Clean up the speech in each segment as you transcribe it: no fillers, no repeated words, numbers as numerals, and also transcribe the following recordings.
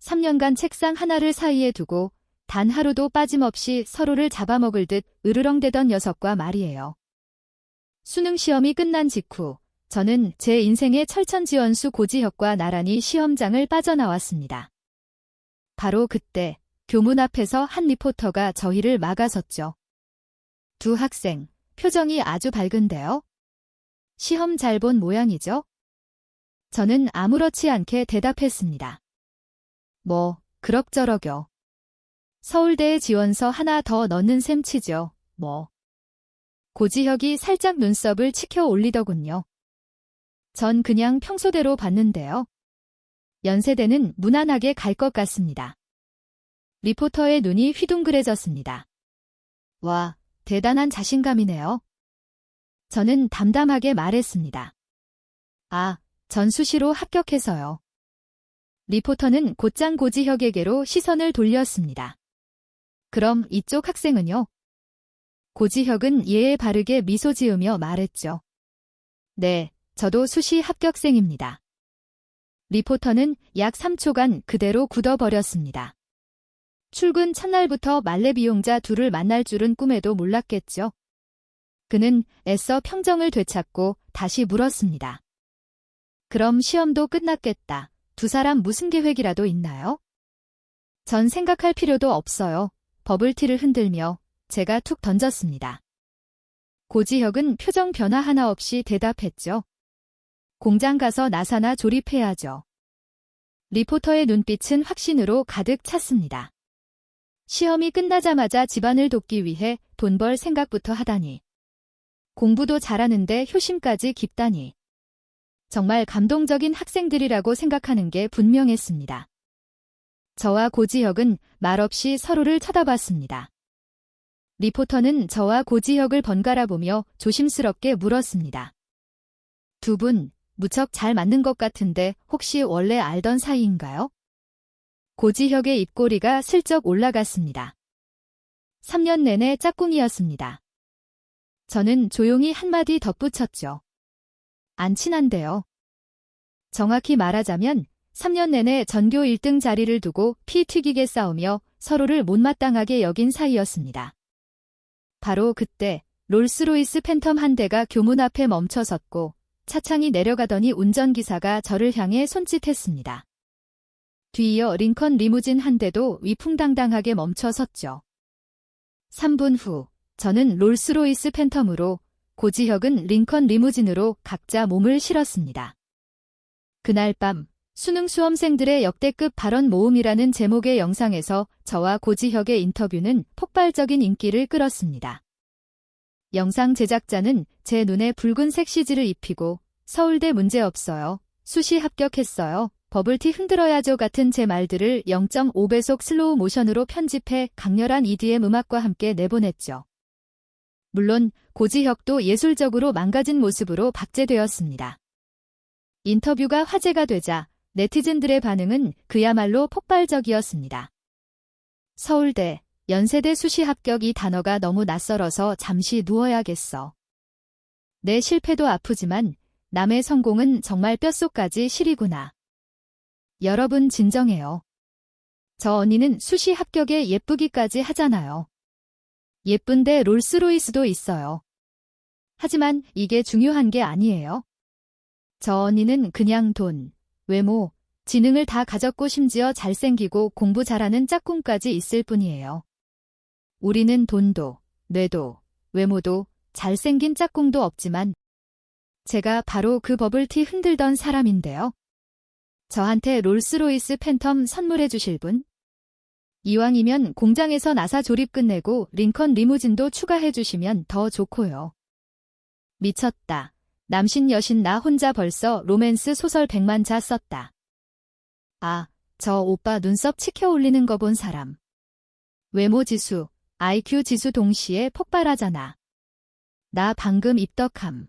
3년간 책상 하나를 사이에 두고 단 하루도 빠짐없이 서로를 잡아먹을 듯 으르렁대던 녀석과 말이에요. 수능 시험이 끝난 직후 저는 제 인생의 철천지원수 고지혁과 나란히 시험장을 빠져나왔습니다. 바로 그때 교문 앞에서 한 리포터가 저희를 막아섰죠. 두 학생, 표정이 아주 밝은데요. 시험 잘 본 모양이죠? 저는 아무렇지 않게 대답했습니다. 뭐, 그럭저럭요. 서울대에 지원서 하나 더 넣는 셈치죠, 뭐. 고지혁이 살짝 눈썹을 치켜 올리더군요. 전 그냥 평소대로 봤는데요. 연세대는 무난하게 갈 것 같습니다. 리포터의 눈이 휘둥그레졌습니다. 와, 대단한 자신감이네요. 저는 담담하게 말했습니다. 아, 전 수시로 합격해서요. 리포터는 곧장 고지혁에게로 시선을 돌렸습니다. 그럼 이쪽 학생은요? 고지혁은 예에 바르게 미소 지으며 말했죠. 네, 저도 수시 합격생입니다. 리포터는 약 3초간 그대로 굳어버렸습니다. 출근 첫날부터 만렙이용자 둘을 만날 줄은 꿈에도 몰랐겠죠. 그는 애써 평정을 되찾고 다시 물었습니다. 그럼 시험도 끝났겠다. 두 사람 무슨 계획이라도 있나요? 전 생각할 필요도 없어요. 버블티를 흔들며 제가 툭 던졌습니다. 고지혁은 표정 변화 하나 없이 대답했죠. 공장 가서 나사나 조립해야죠. 리포터의 눈빛은 확신으로 가득 찼습니다. 시험이 끝나자마자 집안을 돕기 위해 돈 벌 생각부터 하다니. 공부도 잘하는데 효심까지 깊다니. 정말 감동적인 학생들이라고 생각하는 게 분명했습니다. 저와 고지혁은 말없이 서로를 쳐다봤습니다. 리포터는 저와 고지혁을 번갈아 보며 조심스럽게 물었습니다. 두 분, 무척 잘 맞는 것 같은데 혹시 원래 알던 사이인가요? 고지혁의 입꼬리가 슬쩍 올라갔습니다. 3년 내내 짝꿍이었습니다. 저는 조용히 한마디 덧붙였죠. 안 친한데요. 정확히 말하자면 3년 내내 전교 1등 자리를 두고 피 튀기게 싸우며 서로를 못마땅하게 여긴 사이였습니다. 바로 그때 롤스로이스 팬텀 한 대가 교문 앞에 멈춰섰고 차창이 내려가더니 운전기사가 저를 향해 손짓했습니다. 뒤이어 링컨 리무진 한 대도 위풍당당하게 멈춰섰죠. 3분 후 저는 롤스로이스 팬텀으로 고지혁은 링컨 리무진으로 각자 몸을 실었습니다. 그날 밤 수능 수험생들의 역대급 발언 모음이라는 제목의 영상에서 저와 고지혁의 인터뷰는 폭발적인 인기를 끌었습니다. 영상 제작자는 제 눈에 붉은색 CG를 입히고 서울대 문제없어요. 수시 합격했어요. 버블티 흔들어야죠 같은 제 말들을 0.5배속 슬로우 모션으로 편집해 강렬한 EDM 음악과 함께 내보냈죠. 물론 고지혁도 예술적으로 망가진 모습으로 박제되었습니다. 인터뷰가 화제가 되자 네티즌들의 반응은 그야말로 폭발적이었습니다. 서울대, 연세대 수시 합격 이 단어가 너무 낯설어서 잠시 누워야겠어. 내 실패도 아프지만 남의 성공은 정말 뼛속까지 시리구나. 여러분 진정해요. 저 언니는 수시 합격에 예쁘기까지 하잖아요. 예쁜데 롤스로이스도 있어요. 하지만 이게 중요한 게 아니에요. 저 언니는 그냥 돈, 외모, 지능을 다 가졌고 심지어 잘생기고 공부 잘하는 짝꿍까지 있을 뿐이에요. 우리는 돈도, 뇌도, 외모도, 잘생긴 짝꿍도 없지만 제가 바로 그 버블티 흔들던 사람인데요. 저한테 롤스로이스 팬텀 선물해 주실 분? 이왕이면 공장에서 나사 조립 끝내고 링컨 리무진도 추가해 주시면 더 좋고요. 미쳤다. 남신 여신 나 혼자 벌써 로맨스 소설 100만 자 썼다. 아, 저 오빠 눈썹 치켜 올리는 거 본 사람. 외모 지수, IQ 지수 동시에 폭발하잖아. 나 방금 입덕함.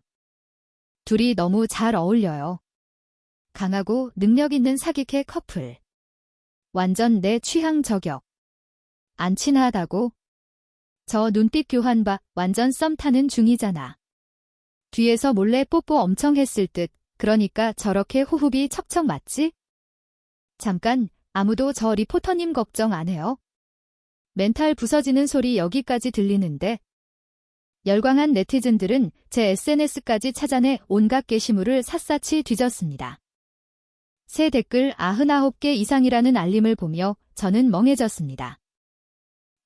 둘이 너무 잘 어울려요. 강하고 능력 있는 사기캐 커플. 완전 내 취향 저격. 안 친하다고? 저 눈빛 교환 봐. 완전 썸 타는 중이잖아. 뒤에서 몰래 뽀뽀 엄청 했을 듯. 그러니까 저렇게 호흡이 척척 맞지? 잠깐, 아무도 저 리포터님 걱정 안 해요. 멘탈 부서지는 소리 여기까지 들리는데. 열광한 네티즌들은 제 SNS까지 찾아내 온갖 게시물을 샅샅이 뒤졌습니다. 새 댓글 99개 이상이라는 알림을 보며 저는 멍해졌습니다.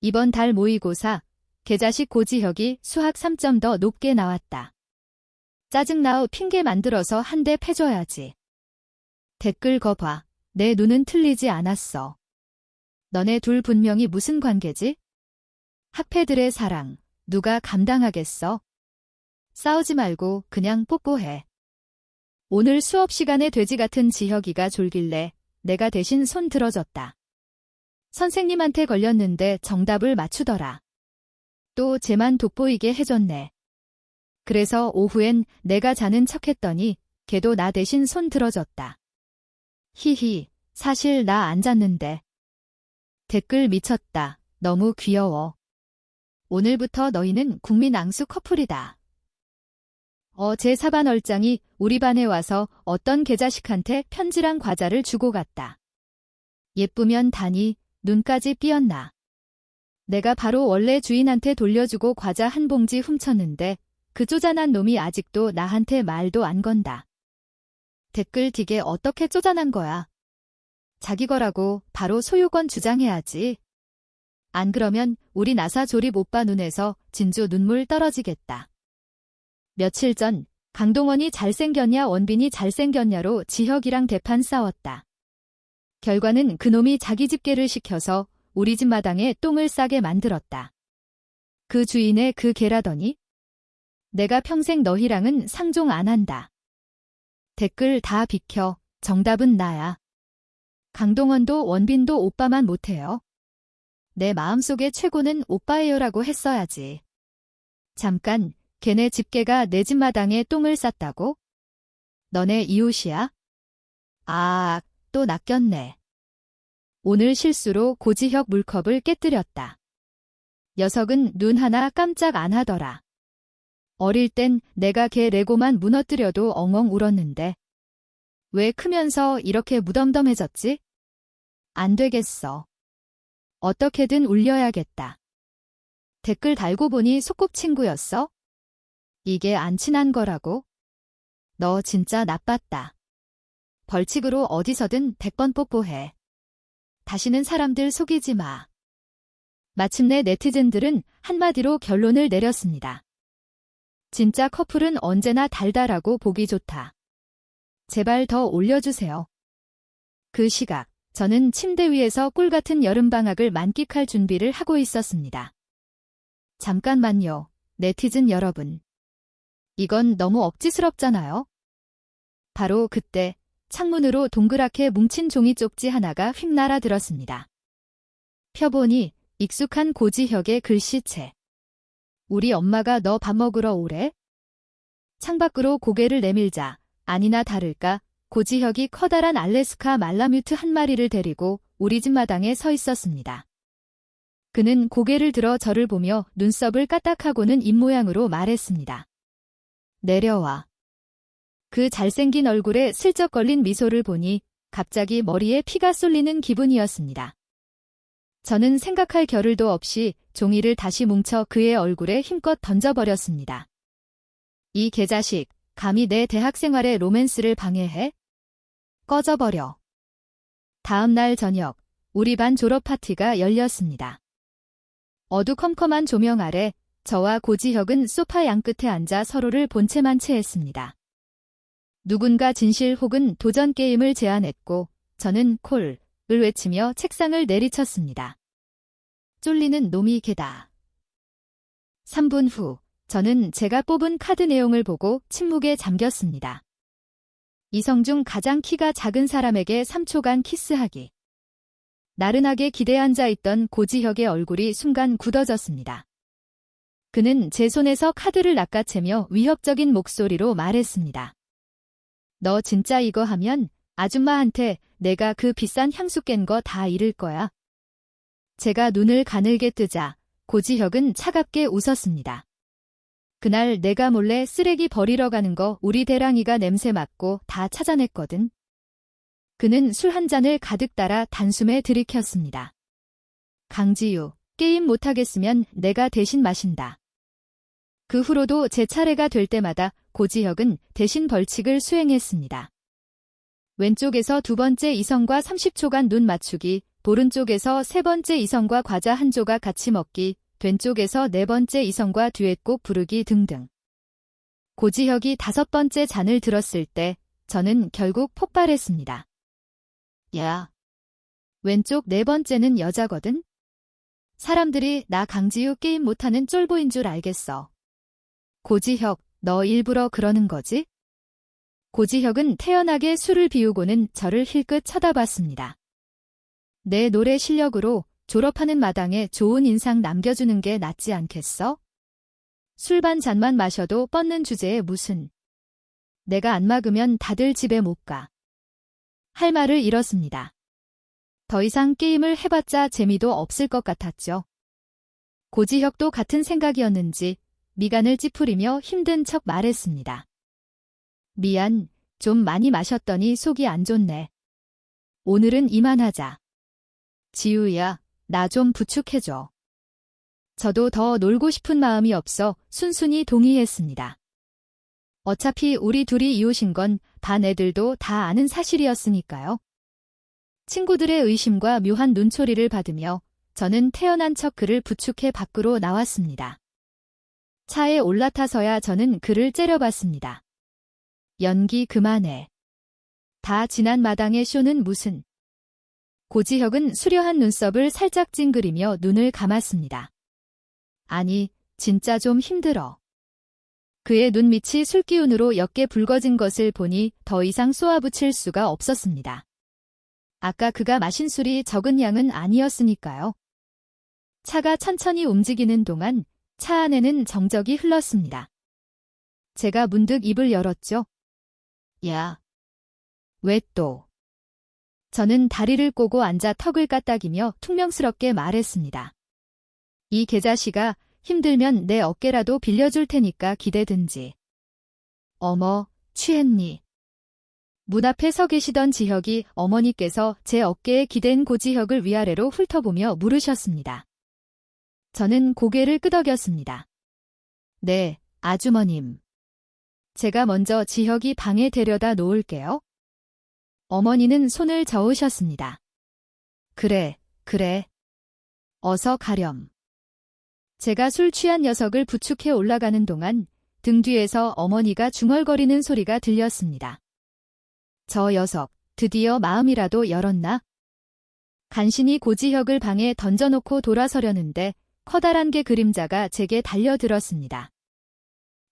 이번 달 모의고사, 계자식 고지혁이 수학 3점 더 높게 나왔다. 짜증나어 핑계 만들어서 한 대 패줘야지. 댓글 거 봐. 내 눈은 틀리지 않았어. 너네 둘 분명히 무슨 관계지? 학패들의 사랑, 누가 감당하겠어? 싸우지 말고 그냥 뽀뽀해. 오늘 수업 시간에 돼지 같은 지혁이가 졸길래 내가 대신 손 들어줬다. 선생님한테 걸렸는데 정답을 맞추더라. 또 쟤만 돋보이게 해줬네. 그래서 오후엔 내가 자는 척했더니 걔도 나 대신 손 들어줬다. 히히, 사실 나 안 잤는데. 댓글 미쳤다. 너무 귀여워. 오늘부터 너희는 국민 앙수 커플이다. 제 사반 얼짱이 우리 반에 와서 어떤 개자식한테 편지랑 과자를 주고 갔다. 예쁘면 다니, 눈까지 삐었나. 내가 바로 원래 주인한테 돌려주고 과자 한 봉지 훔쳤는데 그 쪼잔한 놈이 아직도 나한테 말도 안 건다. 댓글 되게 어떻게 쪼잔한 거야. 자기 거라고 바로 소유권 주장해야지. 안 그러면 우리 나사 조립 오빠 눈에서 진주 눈물 떨어지겠다. 며칠 전 강동원이 잘생겼냐 원빈이 잘생겼냐로 지혁이랑 대판 싸웠다. 결과는 그놈이 자기 집개를 시켜서 우리 집 마당에 똥을 싸게 만들었다. 그 주인의 그 개라더니? 내가 평생 너희랑은 상종 안 한다. 댓글 다 비켜. 정답은 나야. 강동원도 원빈도 오빠만 못해요. 내 마음속의 최고는 오빠예요라고 했어야지. 잠깐, 걔네 집개가 내 집 마당에 똥을 쌌다고? 너네 이웃이야? 아, 또 낚였네. 오늘 실수로 고지혁 물컵을 깨뜨렸다. 녀석은 눈 하나 깜짝 안 하더라. 어릴 땐 내가 걔 레고만 무너뜨려도 엉엉 울었는데. 왜 크면서 이렇게 무덤덤해졌지? 안 되겠어. 어떻게든 울려야겠다. 댓글 달고 보니 소꿉친구였어? 이게 안 친한 거라고? 너 진짜 나빴다. 벌칙으로 어디서든 100번 뽀뽀해. 다시는 사람들 속이지 마. 마침내 네티즌들은 한마디로 결론을 내렸습니다. 진짜 커플은 언제나 달달하고 보기 좋다. 제발 더 올려주세요. 그 시각, 저는 침대 위에서 꿀같은 여름방학을 만끽할 준비를 하고 있었습니다. 잠깐만요, 네티즌 여러분. 이건 너무 억지스럽잖아요? 바로 그때 창문으로 동그랗게 뭉친 종이 쪽지 하나가 휙 날아들었습니다. 펴보니 익숙한 고지혁의 글씨체. 우리 엄마가 너 밥 먹으러 오래? 창밖으로 고개를 내밀자 아니나 다를까 고지혁이 커다란 알래스카 말라뮤트 한 마리를 데리고 우리 집 마당에 서 있었습니다. 그는 고개를 들어 저를 보며 눈썹을 까딱하고는 입모양으로 말했습니다. 내려와. 그 잘생긴 얼굴에 슬쩍 걸린 미소를 보니 갑자기 머리에 피가 쏠리는 기분이었습니다. 저는 생각할 겨를도 없이 종이를 다시 뭉쳐 그의 얼굴에 힘껏 던져버렸습니다. 이 개자식, 감히 내 대학생활의 로맨스를 방해해? 꺼져버려. 다음 날 저녁, 우리 반 졸업 파티가 열렸습니다. 어두컴컴한 조명 아래 저와 고지혁은 소파 양끝에 앉아 서로를 본체만 채했습니다. 누군가 진실 혹은 도전 게임을 제안했고 저는 콜을 외치며 책상을 내리쳤습니다. 쫄리는 놈이 개다. 3분 후 저는 제가 뽑은 카드 내용을 보고 침묵에 잠겼습니다. 이성 중 가장 키가 작은 사람에게 3초간 키스하기. 나른하게 기대에 앉아있던 고지혁의 얼굴이 순간 굳어졌습니다. 그는 제 손에서 카드를 낚아채며 위협적인 목소리로 말했습니다. 너 진짜 이거 하면 아줌마한테 내가 그 비싼 향수 깬 거 다 잃을 거야. 제가 눈을 가늘게 뜨자 고지혁은 차갑게 웃었습니다. 그날 내가 몰래 쓰레기 버리러 가는 거 우리 대랑이가 냄새 맡고 다 찾아냈거든. 그는 술 한 잔을 가득 따라 단숨에 들이켰습니다. 강지유, 게임 못하겠으면 내가 대신 마신다. 그 후로도 제 차례가 될 때마다 고지혁은 대신 벌칙을 수행했습니다. 왼쪽에서 두 번째 이성과 30초간 눈 맞추기, 오른쪽에서 세 번째 이성과 과자 한 조각 같이 먹기, 왼쪽에서 네 번째 이성과 듀엣곡 부르기 등등. 고지혁이 다섯 번째 잔을 들었을 때 저는 결국 폭발했습니다. 야, 왼쪽 네 번째는 여자거든? 사람들이 나 강지유 게임 못하는 쫄보인 줄 알겠어. 고지혁, 너 일부러 그러는 거지? 고지혁은 태연하게 술을 비우고는 저를 힐끗 쳐다봤습니다. 내 노래 실력으로 졸업하는 마당에 좋은 인상 남겨주는 게 낫지 않겠어? 술 반 잔만 마셔도 뻗는 주제에 무슨. 내가 안 막으면 다들 집에 못 가. 할 말을 잃었습니다. 더 이상 게임을 해봤자 재미도 없을 것 같았죠. 고지혁도 같은 생각이었는지 미간을 찌푸리며 힘든 척 말했습니다. 미안, 좀 많이 마셨더니 속이 안 좋네. 오늘은 이만하자. 지우야, 나 좀 부축해줘. 저도 더 놀고 싶은 마음이 없어 순순히 동의했습니다. 어차피 우리 둘이 이웃인 건 반 애들도 다 아는 사실이었으니까요. 친구들의 의심과 묘한 눈초리를 받으며 저는 태연한 척 그를 부축해 밖으로 나왔습니다. 차에 올라타서야 저는 그를 째려봤습니다. 연기 그만해. 다 지난 마당의 쇼는 무슨. 고지혁은 수려한 눈썹을 살짝 찡그리며 눈을 감았습니다. 아니, 진짜 좀 힘들어. 그의 눈밑이 술기운으로 옅게 붉어진 것을 보니 더 이상 쏘아붙일 수가 없었습니다. 아까 그가 마신 술이 적은 양은 아니었으니까요. 차가 천천히 움직이는 동안 차 안에는 정적이 흘렀습니다. 제가 문득 입을 열었죠. 야. 왜 또? 저는 다리를 꼬고 앉아 턱을 까딱이며 퉁명스럽게 말했습니다. 이 계자씨가 힘들면 내 어깨라도 빌려줄 테니까 기대든지. 어머, 취했니? 문 앞에 서 계시던 지혁이 어머니께서 제 어깨에 기댄 고지혁을 위아래로 훑어보며 물으셨습니다. 저는 고개를 끄덕였습니다. 네, 아주머님. 제가 먼저 지혁이 방에 데려다 놓을게요. 어머니는 손을 저으셨습니다. 그래, 그래. 어서 가렴. 제가 술 취한 녀석을 부축해 올라가는 동안 등 뒤에서 어머니가 중얼거리는 소리가 들렸습니다. 저 녀석, 드디어 마음이라도 열었나? 간신히 고지혁을 방에 던져놓고 돌아서려는데 커다란 개 그림자가 제게 달려들었습니다.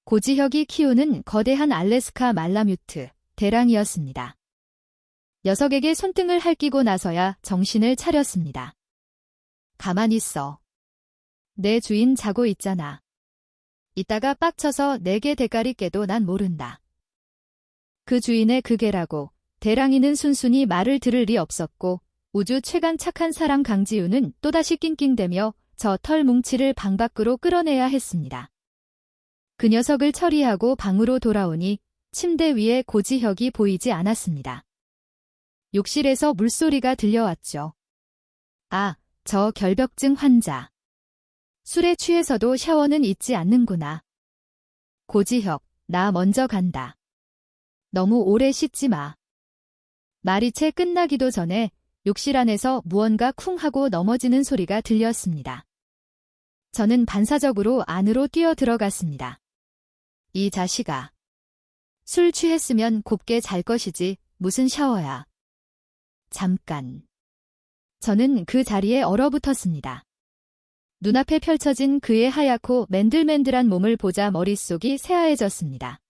고지혁이 키우는 거대한 알래스카 말라뮤트, 대랑이었습니다. 녀석에게 손등을 핥기고 나서야 정신을 차렸습니다. 가만히 있어. 내 주인 자고 있잖아. 이따가 빡쳐서 내게 대가리 깨도 난 모른다. 그 주인의 그 개라고 대랑이는 순순히 말을 들을 리 없었고 우주 최강 착한 사람 강지우는 또다시 낑낑대며 저 털 뭉치를 방 밖으로 끌어내야 했습니다. 그 녀석을 처리하고 방으로 돌아오니 침대 위에 고지혁이 보이지 않았습니다. 욕실에서 물소리가 들려왔죠. 아, 저 결벽증 환자. 술에 취해서도 샤워는 잊지 않는구나. 고지혁, 나 먼저 간다. 너무 오래 씻지 마. 말이 채 끝나기도 전에 욕실 안에서 무언가 쿵 하고 넘어지는 소리가 들렸습니다. 저는 반사적으로 안으로 뛰어 들어갔습니다. 이 자식아. 술 취했으면 곱게 잘 것이지 무슨 샤워야. 잠깐. 저는 그 자리에 얼어붙었습니다. 눈앞에 펼쳐진 그의 하얗고 맨들맨들한 몸을 보자 머릿속이 새하얘졌습니다.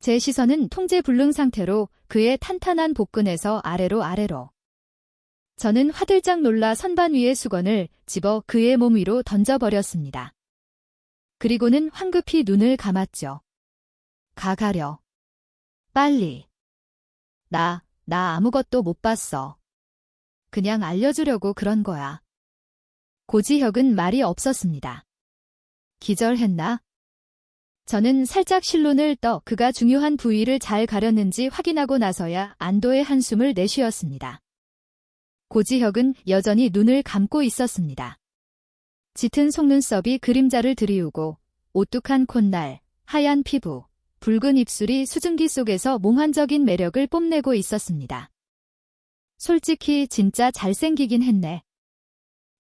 제 시선은 통제불능 상태로 그의 탄탄한 복근에서 아래로. 저는 화들짝 놀라 선반 위의 수건을 집어 그의 몸 위로 던져버렸습니다. 그리고는 황급히 눈을 감았죠. 가려. 빨리. 나 아무것도 못 봤어. 그냥 알려주려고 그런 거야. 고지혁은 말이 없었습니다. 기절했나? 저는 살짝 실눈을 떠 그가 중요한 부위를 잘 가렸는지 확인하고 나서야 안도의 한숨을 내쉬었습니다. 고지혁은 여전히 눈을 감고 있었습니다. 짙은 속눈썹이 그림자를 드리우고 오뚝한 콧날, 하얀 피부, 붉은 입술이 수증기 속에서 몽환적인 매력을 뽐내고 있었습니다. 솔직히 진짜 잘생기긴 했네.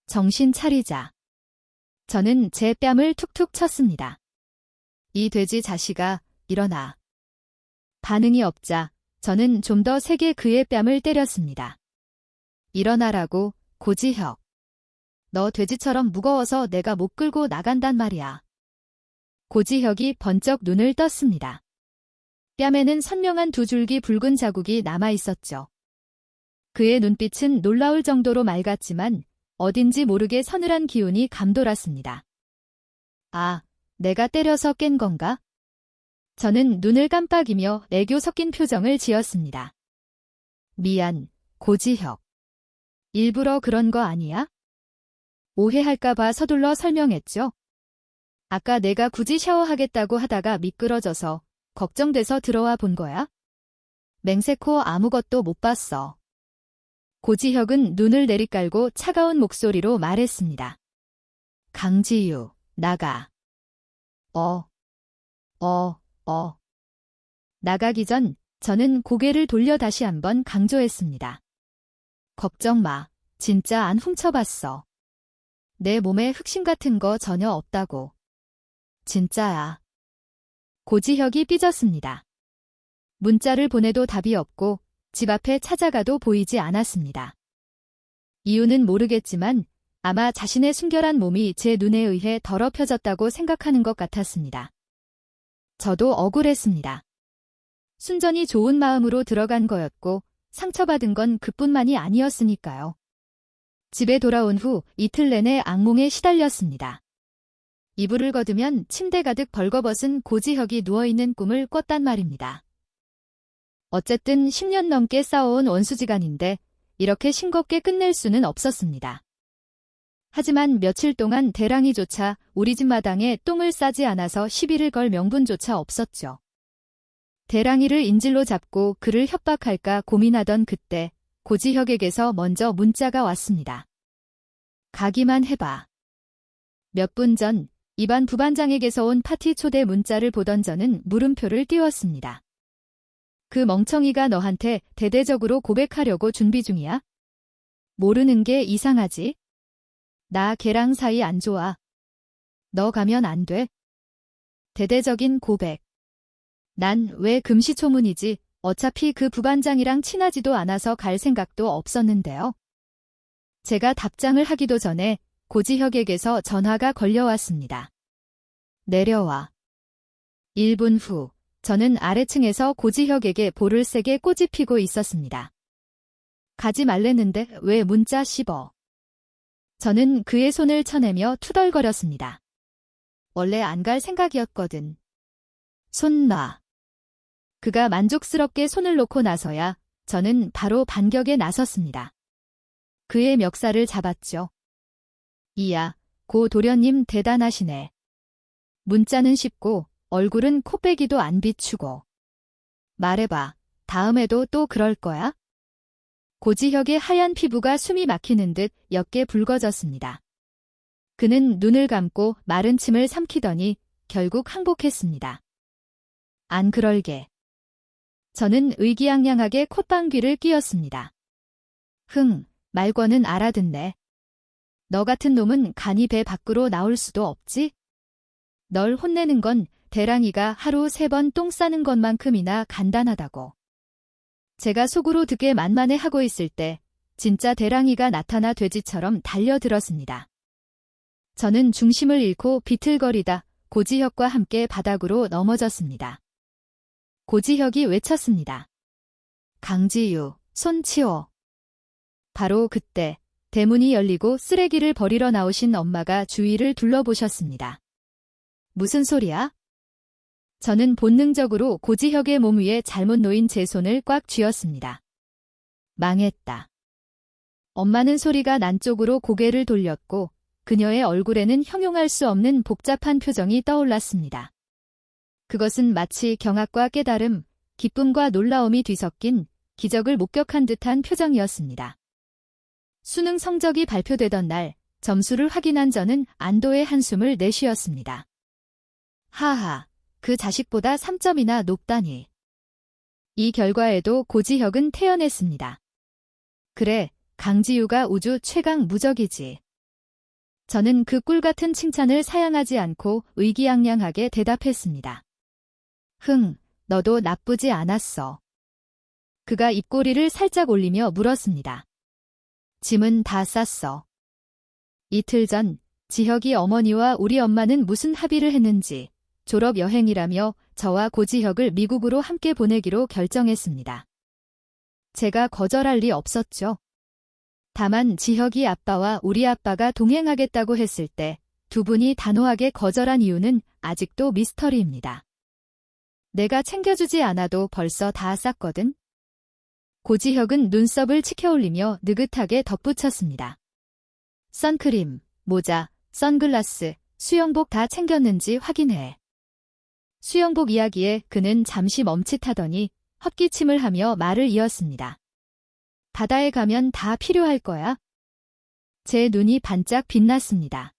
정신 차리자. 저는 제 뺨을 툭툭 쳤습니다. 이 돼지 자식아, 일어나. 반응이 없자 저는 좀 더 세게 그의 뺨을 때렸습니다. 일어나라고, 고지혁. 너 돼지처럼 무거워서 내가 못 끌고 나간단 말이야. 고지혁이 번쩍 눈을 떴습니다. 뺨에는 선명한 두 줄기 붉은 자국이 남아 있었죠. 그의 눈빛은 놀라울 정도로 맑았지만 어딘지 모르게 서늘한 기운이 감돌았습니다. 아, 내가 때려서 깬 건가? 저는 눈을 깜빡이며 애교 섞인 표정을 지었습니다. 미안, 고지혁. 일부러 그런 거 아니야? 오해할까봐 서둘러 설명했죠. 아까 내가 굳이 샤워하겠다고 하다가 미끄러져서 걱정돼서 들어와 본 거야? 맹세코 아무것도 못 봤어. 고지혁은 눈을 내리깔고 차가운 목소리로 말했습니다. 강지유, 나가. 나가기 전 저는 고개를 돌려 다시 한번 강조했습니다. 걱정 마, 진짜 안 훔쳐봤어. 내 몸에 흑심 같은 거 전혀 없다고. 진짜야. 고지혁이 삐졌습니다. 문자를 보내도 답이 없고 집 앞에 찾아가도 보이지 않았습니다. 이유는 모르겠지만 아마 자신의 순결한 몸이 제 눈에 의해 더럽혀졌다고 생각하는 것 같았습니다. 저도 억울했습니다. 순전히 좋은 마음으로 들어간 거였고 상처받은 건 그뿐만이 아니었으니까요. 집에 돌아온 후 이틀 내내 악몽에 시달렸습니다. 이불을 걷으면 침대 가득 벌거벗은 고지혁이 누워있는 꿈을 꿨단 말입니다. 어쨌든 10년 넘게 쌓아온 원수지간인데 이렇게 싱겁게 끝낼 수는 없었습니다. 하지만 며칠 동안 대랑이조차 우리 집 마당에 똥을 싸지 않아서 시비를 걸 명분조차 없었죠. 대랑이를 인질로 잡고 그를 협박할까 고민하던 그때 고지혁에게서 먼저 문자가 왔습니다. 가기만 해봐. 몇 분 전 이반 부반장에게서 온 파티 초대 문자를 보던 저는 물음표를 띄웠습니다. 그 멍청이가 너한테 대대적으로 고백하려고 준비 중이야? 모르는 게 이상하지? 나 걔랑 사이 안 좋아. 너 가면 안 돼? 대대적인 고백. 난 왜 금시초문이지? 어차피 그 부반장이랑 친하지도 않아서 갈 생각도 없었는데요. 제가 답장을 하기도 전에 고지혁에게서 전화가 걸려왔습니다. 내려와. 1분 후 저는 아래층에서 고지혁에게 볼을 세게 꼬집히고 있었습니다. 가지 말랬는데 왜 문자 씹어? 저는 그의 손을 쳐내며 투덜거렸습니다. 원래 안 갈 생각이었거든. 손 놔. 그가 만족스럽게 손을 놓고 나서야 저는 바로 반격에 나섰습니다. 그의 멱살을 잡았죠. 이야, 고 도련님 대단하시네. 문자는 씹고 얼굴은 코빼기도 안 비추고. 말해봐, 다음에도 또 그럴 거야? 고지혁의 하얀 피부가 숨이 막히는 듯 옅게 붉어졌습니다. 그는 눈을 감고 마른 침을 삼키더니 결국 항복했습니다. 안 그럴게. 저는 의기양양하게 콧방귀를 뀌었습니다. 말고는 알아듣네. 너 같은 놈은 간이 배 밖으로 나올 수도 없지? 널 혼내는 건 대랑이가 하루 3번 똥 싸는 것만큼이나 간단하다고. 제가 속으로 듣게 만만해하고 있을 때 진짜 대랑이가 나타나 돼지처럼 달려들었습니다. 저는 중심을 잃고 비틀거리다 고지혁과 함께 바닥으로 넘어졌습니다. 고지혁이 외쳤습니다. 강지유, 손 치워. 바로 그때 대문이 열리고 쓰레기를 버리러 나오신 엄마가 주위를 둘러보셨습니다. 무슨 소리야? 저는 본능적으로 고지혁의 몸 위에 잘못 놓인 제 손을 꽉 쥐었습니다. 망했다. 엄마는 소리가 난 쪽으로 고개를 돌렸고 그녀의 얼굴에는 형용할 수 없는 복잡한 표정이 떠올랐습니다. 그것은 마치 경악과 깨달음, 기쁨과 놀라움이 뒤섞인 기적을 목격한 듯한 표정이었습니다. 수능 성적이 발표되던 날, 점수를 확인한 저는 안도의 한숨을 내쉬었습니다. 하하, 그 자식보다 3점이나 높다니. 이 결과에도 고지혁은 태연했습니다. 그래, 강지유가 우주 최강 무적이지. 저는 그 꿀같은 칭찬을 사양하지 않고 의기양양하게 대답했습니다. 흥, 너도 나쁘지 않았어. 그가 입꼬리를 살짝 올리며 물었습니다. 짐은 다 쌌어. 이틀 전 지혁이 어머니와 우리 엄마는 무슨 합의를 했는지 졸업 여행이라며 저와 고지혁을 미국으로 함께 보내기로 결정했습니다. 제가 거절할 리 없었죠. 다만 지혁이 아빠와 우리 아빠가 동행하겠다고 했을 때 두 분이 단호하게 거절한 이유는 아직도 미스터리입니다. 내가 챙겨주지 않아도 벌써 다 쌌거든. 고지혁은 눈썹을 치켜올리며 느긋하게 덧붙였습니다. 선크림, 모자, 선글라스, 수영복 다 챙겼는지 확인해. 수영복 이야기에 그는 잠시 멈칫하더니 헛기침을 하며 말을 이었습니다. 바다에 가면 다 필요할 거야. 제 눈이 반짝 빛났습니다.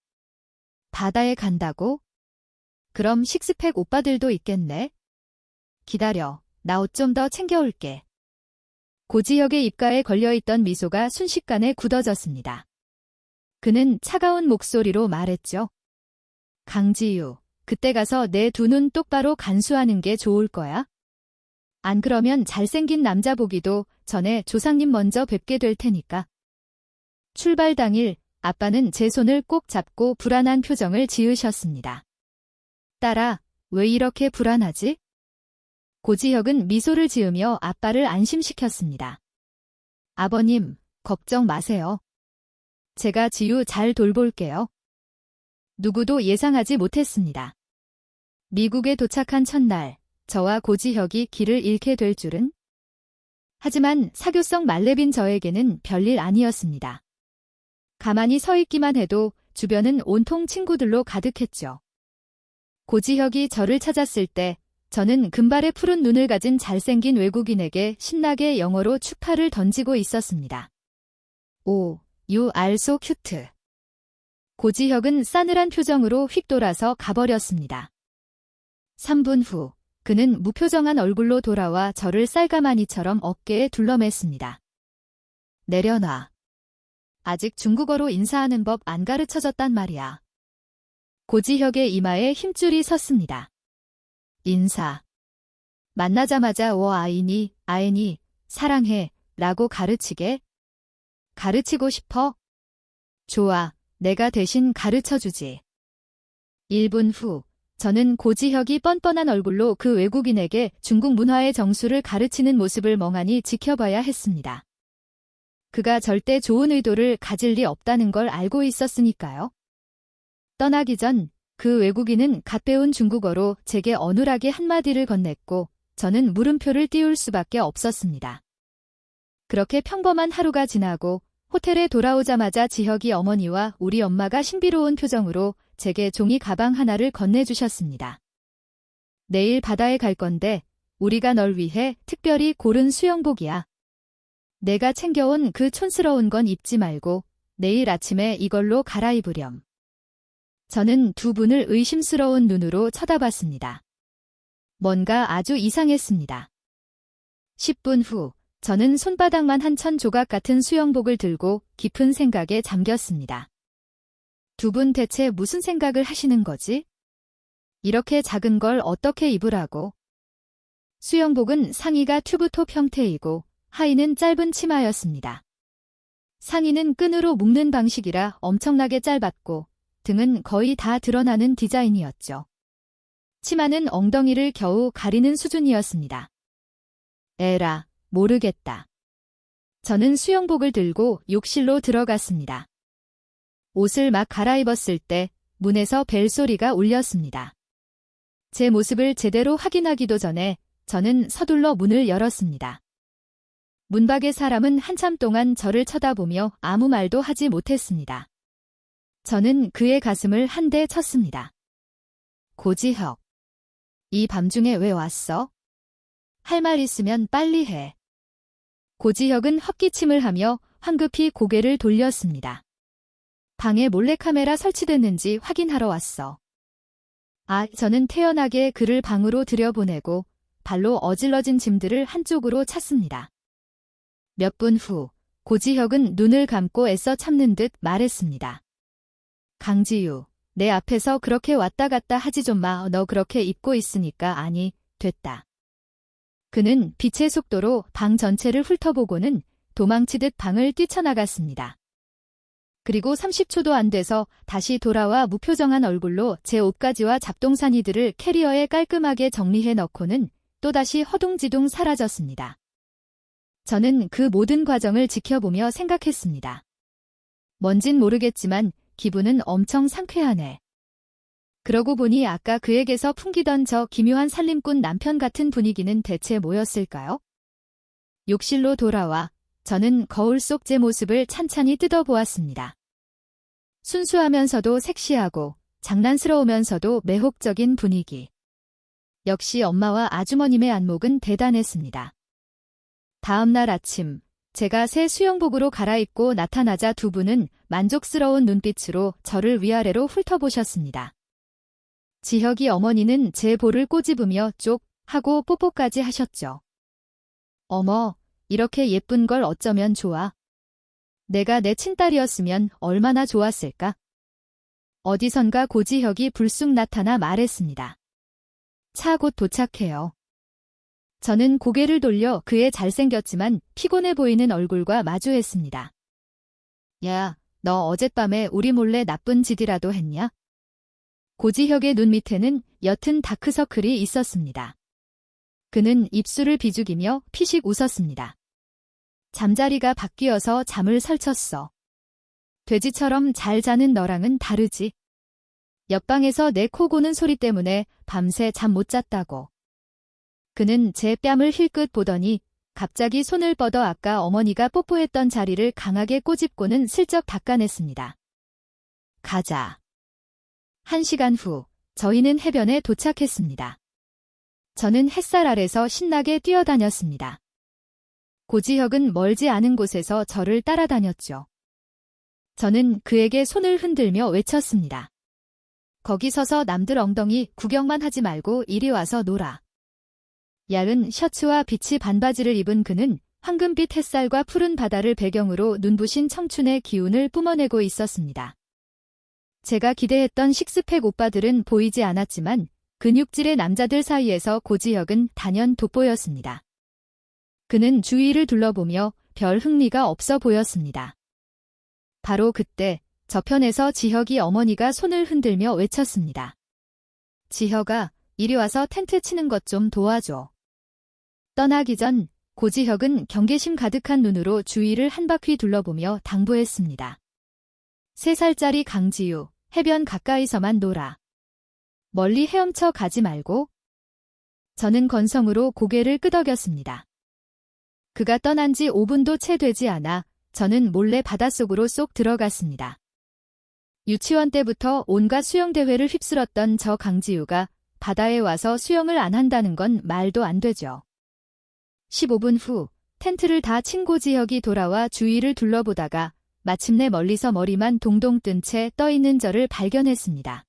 바다에 간다고? 그럼 식스팩 오빠들도 있겠네? 기다려, 나 옷 좀 더 챙겨올게. 고지혁의 입가에 걸려있던 미소가 순식간에 굳어졌습니다. 그는 차가운 목소리로 말했죠. 강지유, 그때 가서 내 두 눈 똑바로 간수하는 게 좋을 거야. 안 그러면 잘생긴 남자 보기도 전에 조상님 먼저 뵙게 될 테니까. 출발 당일 아빠는 제 손을 꼭 잡고 불안한 표정을 지으셨습니다. 딸아, 왜 이렇게 불안하지? 고지혁은 미소를 지으며 아빠를 안심시켰습니다. 아버님, 걱정 마세요. 제가 지유 잘 돌볼게요. 누구도 예상하지 못했습니다. 미국에 도착한 첫날, 저와 고지혁이 길을 잃게 될 줄은? 하지만 사교성 말레빈 저에게는 별일 아니었습니다. 가만히 서 있기만 해도 주변은 온통 친구들로 가득했죠. 고지혁이 저를 찾았을 때 저는 금발의 푸른 눈을 가진 잘생긴 외국인에게 신나게 영어로 축하를 던지고 있었습니다. 오, you are so cute. 고지혁은 싸늘한 표정으로 휙 돌아서 가버렸습니다. 3분 후, 그는 무표정한 얼굴로 돌아와 저를 쌀가마니처럼 어깨에 둘러맸습니다. 내려놔. 아직 중국어로 인사하는 법 안 가르쳐졌단 말이야. 고지혁의 이마에 힘줄이 섰습니다. 인사. 만나자마자 아이니, 사랑해, 라고 가르치게? 가르치고 싶어? 좋아, 내가 대신 가르쳐주지. 1분 후, 저는 고지혁이 뻔뻔한 얼굴로 그 외국인에게 중국 문화의 정수를 가르치는 모습을 멍하니 지켜봐야 했습니다. 그가 절대 좋은 의도를 가질 리 없다는 걸 알고 있었으니까요. 떠나기 전 그 외국인은 갓 배운 중국어로 제게 어눌하게 한마디를 건넸고 저는 물음표를 띄울 수밖에 없었습니다. 그렇게 평범한 하루가 지나고 호텔에 돌아오자마자 지혁이 어머니와 우리 엄마가 신비로운 표정으로 제게 종이 가방 하나를 건네주셨습니다. 내일 바다에 갈 건데 우리가 널 위해 특별히 고른 수영복이야. 내가 챙겨온 그 촌스러운 건 입지 말고 내일 아침에 이걸로 갈아입으렴. 저는 두 분을 의심스러운 눈으로 쳐다봤습니다. 뭔가 아주 이상했습니다. 10분 후, 저는 손바닥만 한 천 조각 같은 수영복을 들고 깊은 생각에 잠겼습니다. 두 분 대체 무슨 생각을 하시는 거지? 이렇게 작은 걸 어떻게 입으라고? 수영복은 상의가 튜브톱 형태이고 하의는 짧은 치마였습니다. 상의는 끈으로 묶는 방식이라 엄청나게 짧았고 등은 거의 다 드러나는 디자인이었죠. 치마는 엉덩이를 겨우 가리는 수준이었습니다. 에라, 모르겠다. 저는 수영복을 들고 욕실로 들어갔습니다. 옷을 막 갈아입었을 때 문에서 벨소리가 울렸습니다. 제 모습을 제대로 확인하기도 전에 저는 서둘러 문을 열었습니다. 문 밖의 사람은 한참 동안 저를 쳐다보며 아무 말도 하지 못했습니다. 저는 그의 가슴을 한 대 쳤습니다. 고지혁. 이 밤중에 왜 왔어? 할 말 있으면 빨리 해. 고지혁은 헛기침을 하며 황급히 고개를 돌렸습니다. 방에 몰래카메라 설치됐는지 확인하러 왔어. 저는 태연하게 그를 방으로 들여보내고 발로 어질러진 짐들을 한쪽으로 찼습니다. 몇 분 후 고지혁은 눈을 감고 애써 참는 듯 말했습니다. 강지유, 내 앞에서 그렇게 왔다 갔다 하지 좀 마. 너 그렇게 입고 있으니까 아니, 됐다. 그는 빛의 속도로 방 전체를 훑어보고는 도망치듯 방을 뛰쳐나갔습니다. 그리고 30초도 안 돼서 다시 돌아와 무표정한 얼굴로 제 옷가지와 잡동사니들을 캐리어에 깔끔하게 정리해 넣고는 또다시 허둥지둥 사라졌습니다. 저는 그 모든 과정을 지켜보며 생각했습니다. 뭔진 모르겠지만 기분은 엄청 상쾌하네. 그러고 보니 아까 그에게서 풍기던 저 기묘한 살림꾼 남편 같은 분위기는 대체 뭐였을까요? 욕실로 돌아와 저는 거울 속 제 모습을 찬찬히 뜯어보았습니다. 순수하면서도 섹시하고 장난스러우면서도 매혹적인 분위기. 역시 엄마와 아주머님의 안목은 대단했습니다. 다음 날 아침, 제가 새 수영복으로 갈아입고 나타나자 두 분은 만족스러운 눈빛으로 저를 위아래로 훑어보셨습니다. 지혁이 어머니는 제 볼을 꼬집으며 쪽 하고 뽀뽀까지 하셨죠. 어머, 이렇게 예쁜 걸 어쩌면 좋아. 내가 내 친딸이었으면 얼마나 좋았을까? 어디선가 고지혁이 불쑥 나타나 말했습니다. 차 곧 도착해요. 저는 고개를 돌려 그의 잘생겼지만 피곤해 보이는 얼굴과 마주했습니다. 야, 너 어젯밤에 우리 몰래 나쁜 짓이라도 했냐? 고지혁의 눈 밑에는 옅은 다크서클이 있었습니다. 그는 입술을 비죽이며 피식 웃었습니다. 잠자리가 바뀌어서 잠을 설쳤어. 돼지처럼 잘 자는 너랑은 다르지. 옆방에서 내 코 고는 소리 때문에 밤새 잠 못 잤다고. 그는 제 뺨을 힐끗 보더니 갑자기 손을 뻗어 아까 어머니가 뽀뽀했던 자리를 강하게 꼬집고는 슬쩍 닦아냈습니다. 가자. 1시간 후 저희는 해변에 도착했습니다. 저는 햇살 아래서 신나게 뛰어다녔습니다. 고지혁은 멀지 않은 곳에서 저를 따라다녔죠. 저는 그에게 손을 흔들며 외쳤습니다. 거기 서서 남들 엉덩이 구경만 하지 말고 이리 와서 놀아. 얇은 셔츠와 비치 반바지를 입은 그는 황금빛 햇살과 푸른 바다를 배경으로 눈부신 청춘의 기운을 뿜어내고 있었습니다. 제가 기대했던 식스팩 오빠들은 보이지 않았지만 근육질의 남자들 사이에서 고지혁은 단연 돋보였습니다. 그는 주위를 둘러보며 별 흥미가 없어 보였습니다. 바로 그때 저편에서 지혁이 어머니가 손을 흔들며 외쳤습니다. 지혁아, 이리 와서 텐트 치는 것 좀 도와줘. 떠나기 전 고지혁은 경계심 가득한 눈으로 주위를 한 바퀴 둘러보며 당부했습니다. 3살짜리 강지유, 해변 가까이서만 놀아. 멀리 헤엄쳐 가지 말고. 저는 건성으로 고개를 끄덕였습니다. 그가 떠난 지 5분도 채 되지 않아 저는 몰래 바닷속으로 쏙 들어갔습니다. 유치원 때부터 온갖 수영대회를 휩쓸었던 저 강지유가 바다에 와서 수영을 안 한다는 건 말도 안 되죠. 15분 후 텐트를 다 친 고지혁이 돌아와 주위를 둘러보다가 마침내 멀리서 머리만 동동 뜬 채 떠있는 저를 발견했습니다.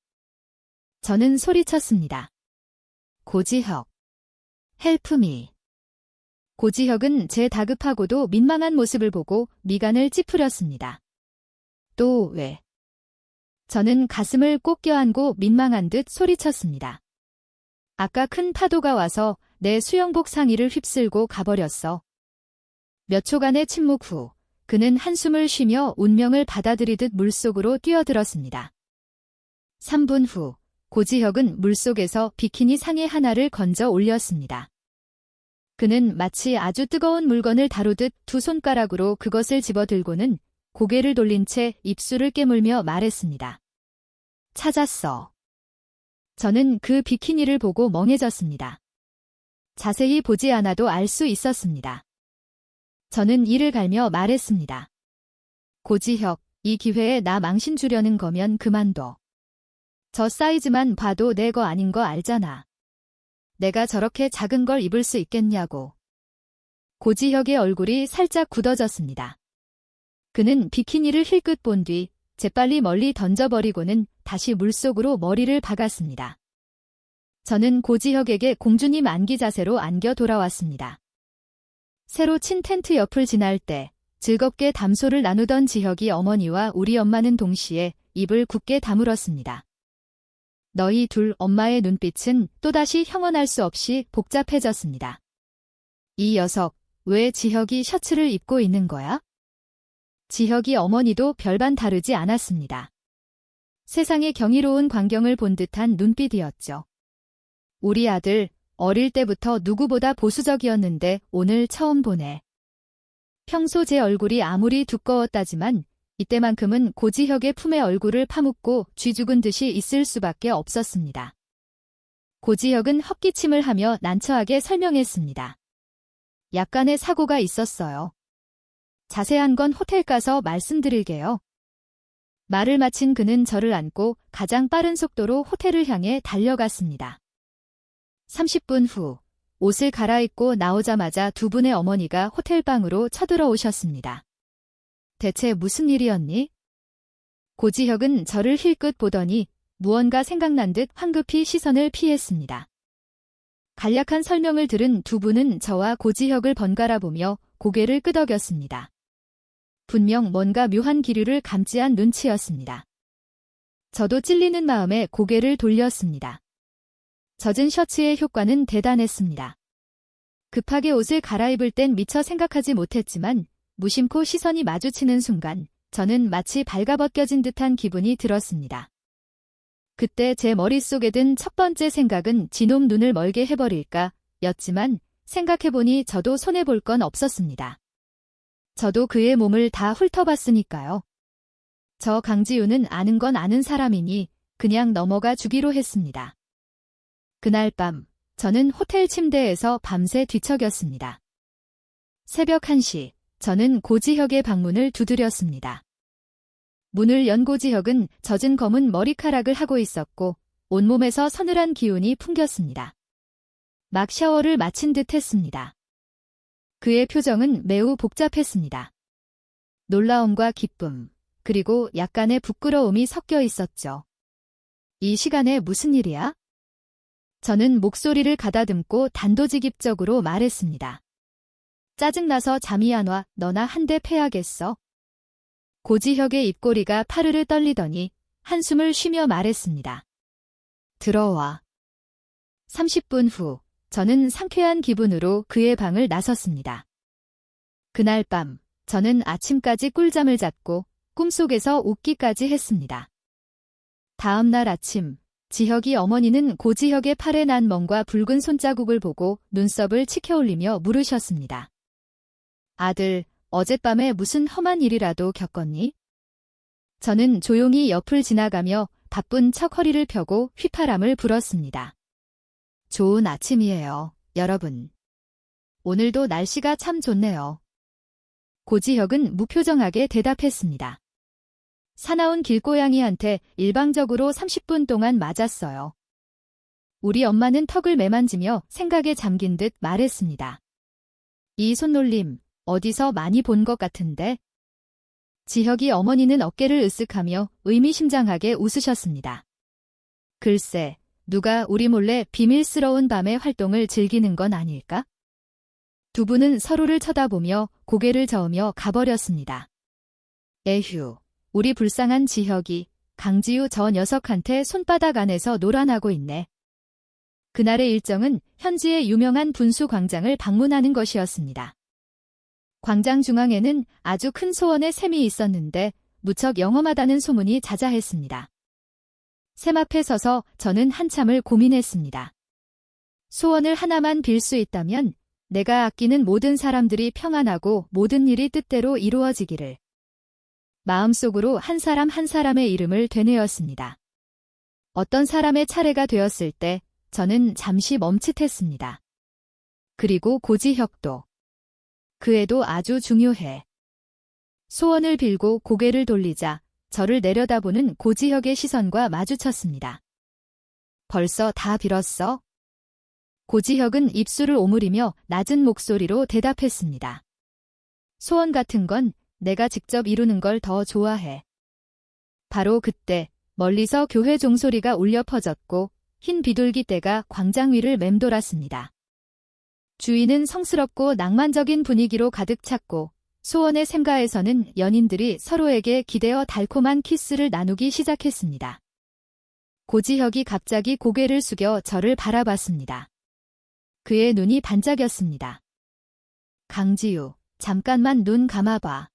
저는 소리쳤습니다. 고지혁. 헬프 미. 고지혁은 제 다급하고도 민망한 모습을 보고 미간을 찌푸렸습니다. 또 왜? 저는 가슴을 꼭 껴안고 민망한 듯 소리쳤습니다. 아까 큰 파도가 와서 내 수영복 상의를 휩쓸고 가버렸어. 몇 초간의 침묵 후 그는 한숨을 쉬며 운명을 받아들이듯 물속으로 뛰어들었습니다. 3분 후 고지혁은 물속에서 비키니 상의 하나를 건져 올렸습니다. 그는 마치 아주 뜨거운 물건을 다루듯 두 손가락으로 그것을 집어들고는 고개를 돌린 채 입술을 깨물며 말했습니다. 찾았어. 저는 그 비키니를 보고 멍해졌습니다. 자세히 보지 않아도 알 수 있었습니다. 저는 이를 갈며 말했습니다. 고지혁, 이 기회에 나 망신 주려는 거면 그만둬. 저 사이즈만 봐도 내 거 아닌 거 알잖아. 내가 저렇게 작은 걸 입을 수 있겠냐고. 고지혁의 얼굴이 살짝 굳어졌습니다. 그는 비키니를 힐끗 본 뒤 재빨리 멀리 던져버리고는 다시 물속으로 머리를 박았습니다. 저는 고지혁에게 공주님 안기 자세로 안겨 돌아왔습니다. 새로 친 텐트 옆을 지날 때 즐겁게 담소를 나누던 지혁이 어머니와 우리 엄마는 동시에 입을 굳게 다물었습니다. 너희 둘 엄마의 눈빛은 또다시 형언할 수 없이 복잡해졌습니다. 이 녀석, 왜 지혁이 셔츠를 입고 있는 거야? 지혁이 어머니도 별반 다르지 않았습니다. 세상의 경이로운 광경을 본 듯한 눈빛이었죠. 우리 아들, 어릴 때부터 누구보다 보수적이었는데 오늘 처음 보네. 평소 제 얼굴이 아무리 두꺼웠다지만 이때만큼은 고지혁의 품에 얼굴을 파묻고 쥐 죽은 듯이 있을 수밖에 없었습니다. 고지혁은 헛기침을 하며 난처하게 설명했습니다. 약간의 사고가 있었어요. 자세한 건 호텔 가서 말씀드릴게요. 말을 마친 그는 저를 안고 가장 빠른 속도로 호텔을 향해 달려갔습니다. 30분 후 옷을 갈아입고 나오자마자 두 분의 어머니가 호텔방으로 쳐들어오셨습니다. 대체 무슨 일이었니? 고지혁은 저를 힐끗 보더니 무언가 생각난 듯 황급히 시선을 피했습니다. 간략한 설명을 들은 두 분은 저와 고지혁을 번갈아 보며 고개를 끄덕였습니다. 분명 뭔가 묘한 기류를 감지한 눈치였습니다. 저도 찔리는 마음에 고개를 돌렸습니다. 젖은 셔츠의 효과는 대단했습니다. 급하게 옷을 갈아입을 땐 미처 생각하지 못했지만 무심코 시선이 마주치는 순간 저는 마치 발가벗겨진 듯한 기분이 들었습니다. 그때 제 머릿속에 든 첫 번째 생각은 지놈 눈을 멀게 해버릴까 였지만 생각해보니 저도 손해볼 건 없었습니다. 저도 그의 몸을 다 훑어봤으니까요. 저 강지우는 아는 건 아는 사람이니 그냥 넘어가 주기로 했습니다. 그날 밤 저는 호텔 침대에서 밤새 뒤척였습니다. 새벽 1시 저는 고지혁의 방문을 두드렸습니다. 문을 연 고지혁은 젖은 검은 머리카락을 하고 있었고 온몸에서 서늘한 기운이 풍겼습니다. 막 샤워를 마친 듯 했습니다. 그의 표정은 매우 복잡했습니다. 놀라움과 기쁨, 그리고 약간의 부끄러움이 섞여 있었죠. 이 시간에 무슨 일이야? 저는 목소리를 가다듬고 단도직입적으로 말했습니다. 짜증나서 잠이 안 와. 너나 한 대 패야겠어. 고지혁의 입꼬리가 파르르 떨리더니 한숨을 쉬며 말했습니다. 들어와. 30분 후 저는 상쾌한 기분으로 그의 방을 나섰습니다. 그날 밤 저는 아침까지 꿀잠을 잤고 꿈속에서 웃기까지 했습니다. 다음 날 아침 지혁이 어머니는 고지혁의 팔에 난 멍과 붉은 손자국을 보고 눈썹을 치켜올리며 물으셨습니다. 아들, 어젯밤에 무슨 험한 일이라도 겪었니? 저는 조용히 옆을 지나가며 바쁜 척 허리를 펴고 휘파람을 불었습니다. 좋은 아침이에요, 여러분. 오늘도 날씨가 참 좋네요. 고지혁은 무표정하게 대답했습니다. 사나운 길고양이한테 일방적으로 30분 동안 맞았어요. 우리 엄마는 턱을 매만지며 생각에 잠긴 듯 말했습니다. 이 손놀림 어디서 많이 본 것 같은데? 지혁이 어머니는 어깨를 으쓱하며 의미심장하게 웃으셨습니다. 글쎄, 누가 우리 몰래 비밀스러운 밤의 활동을 즐기는 건 아닐까? 두 분은 서로를 쳐다보며 고개를 저으며 가버렸습니다. 에휴, 우리 불쌍한 지혁이 강지우 저 녀석한테 손바닥 안에서 놀아나고 있네. 그날의 일정은 현지의 유명한 분수 광장을 방문하는 것이었습니다. 광장 중앙에는 아주 큰 소원의 샘이 있었는데 무척 영험하다는 소문이 자자했습니다. 샘 앞에 서서 저는 한참을 고민했습니다. 소원을 하나만 빌 수 있다면 내가 아끼는 모든 사람들이 평안하고 모든 일이 뜻대로 이루어지기를. 마음속으로 한 사람 한 사람의 이름을 되뇌었습니다. 어떤 사람의 차례가 되었을 때 저는 잠시 멈칫했습니다. 그리고 고지혁도. 그 애도 아주 중요해. 소원을 빌고 고개를 돌리자 저를 내려다보는 고지혁의 시선과 마주쳤습니다. 벌써 다 빌었어? 고지혁은 입술을 오므리며 낮은 목소리로 대답했습니다. 소원 같은 건 내가 직접 이루는 걸 더 좋아해. 바로 그때 멀리서 교회 종소리가 울려 퍼졌고 흰 비둘기떼가 광장 위를 맴돌았습니다. 주위는 성스럽고 낭만적인 분위기로 가득 찼고 소원의 샘가에서는 연인들이 서로에게 기대어 달콤한 키스를 나누기 시작했습니다. 고지혁이 갑자기 고개를 숙여 저를 바라봤습니다. 그의 눈이 반짝였습니다. 강지우, 잠깐만 눈 감아봐.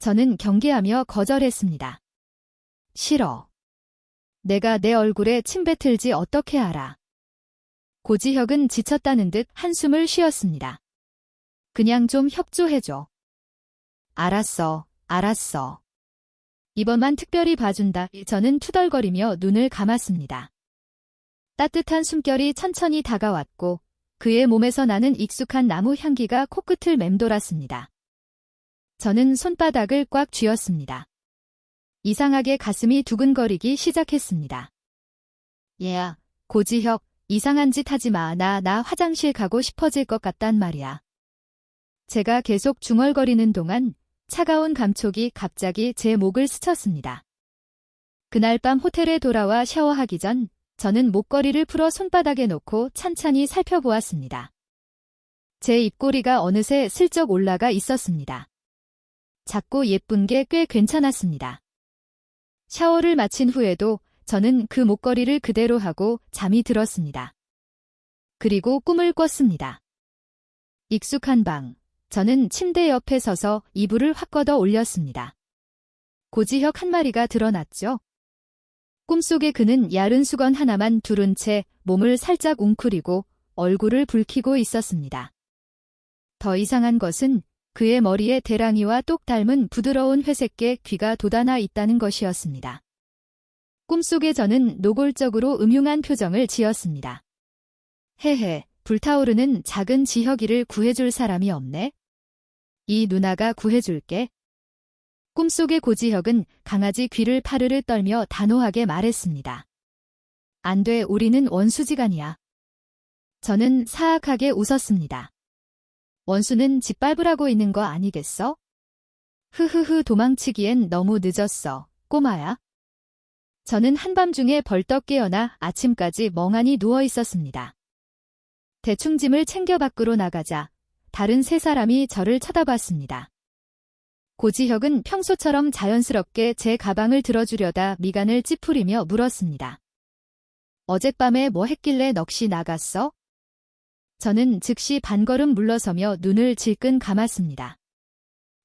저는 경계하며 거절했습니다. 싫어. 내가 내 얼굴에 침 뱉을지 어떻게 알아. 고지혁은 지쳤다는 듯 한숨을 쉬었습니다. 그냥 좀 협조해줘. 알았어, 알았어. 이번만 특별히 봐준다. 저는 투덜거리며 눈을 감았습니다. 따뜻한 숨결이 천천히 다가왔고 그의 몸에서 나는 익숙한 나무 향기가 코끝을 맴돌았습니다. 저는 손바닥을 꽉 쥐었습니다. 이상하게 가슴이 두근거리기 시작했습니다. 얘야, 고지혁, 이상한 짓 하지 마. 나 화장실 가고 싶어질 것 같단 말이야. 제가 계속 중얼거리는 동안 차가운 감촉이 갑자기 제 목을 스쳤습니다. 그날 밤 호텔에 돌아와 샤워하기 전 저는 목걸이를 풀어 손바닥에 놓고 찬찬히 살펴보았습니다. 제 입꼬리가 어느새 슬쩍 올라가 있었습니다. 작고 예쁜 게 꽤 괜찮았습니다. 샤워를 마친 후에도 저는 그 목걸이를 그대로 하고 잠이 들었습니다. 그리고 꿈을 꿨습니다. 익숙한 방, 저는 침대 옆에 서서 이불을 확 걷어 올렸습니다. 고지혁 한 마리가 드러났죠. 꿈속에 그는 야른 수건 하나만 두른 채 몸을 살짝 웅크리고 얼굴을 붉히고 있었습니다. 더 이상한 것은 그의 머리에 대랑이와 똑 닮은 부드러운 회색계 귀가 돋아나 있다는 것이었습니다. 꿈속에 저는 노골적으로 음흉한 표정을 지었습니다. 헤헤, 불타오르는 작은 지혁이를 구해줄 사람이 없네? 이 누나가 구해줄게. 꿈속의 고지혁은 강아지 귀를 파르르 떨며 단호하게 말했습니다. 안 돼, 우리는 원수지간이야. 저는 사악하게 웃었습니다. 원수는 짓밟으라고 있는 거 아니겠어? 흐흐흐, 도망치기엔 너무 늦었어, 꼬마야. 저는 한밤중에 벌떡 깨어나 아침까지 멍하니 누워 있었습니다. 대충 짐을 챙겨 밖으로 나가자 다른 세 사람이 저를 쳐다봤습니다. 고지혁은 평소처럼 자연스럽게 제 가방을 들어주려다 미간을 찌푸리며 물었습니다. 어젯밤에 뭐 했길래 넋이 나갔어? 저는 즉시 반걸음 물러서며 눈을 질끈 감았습니다.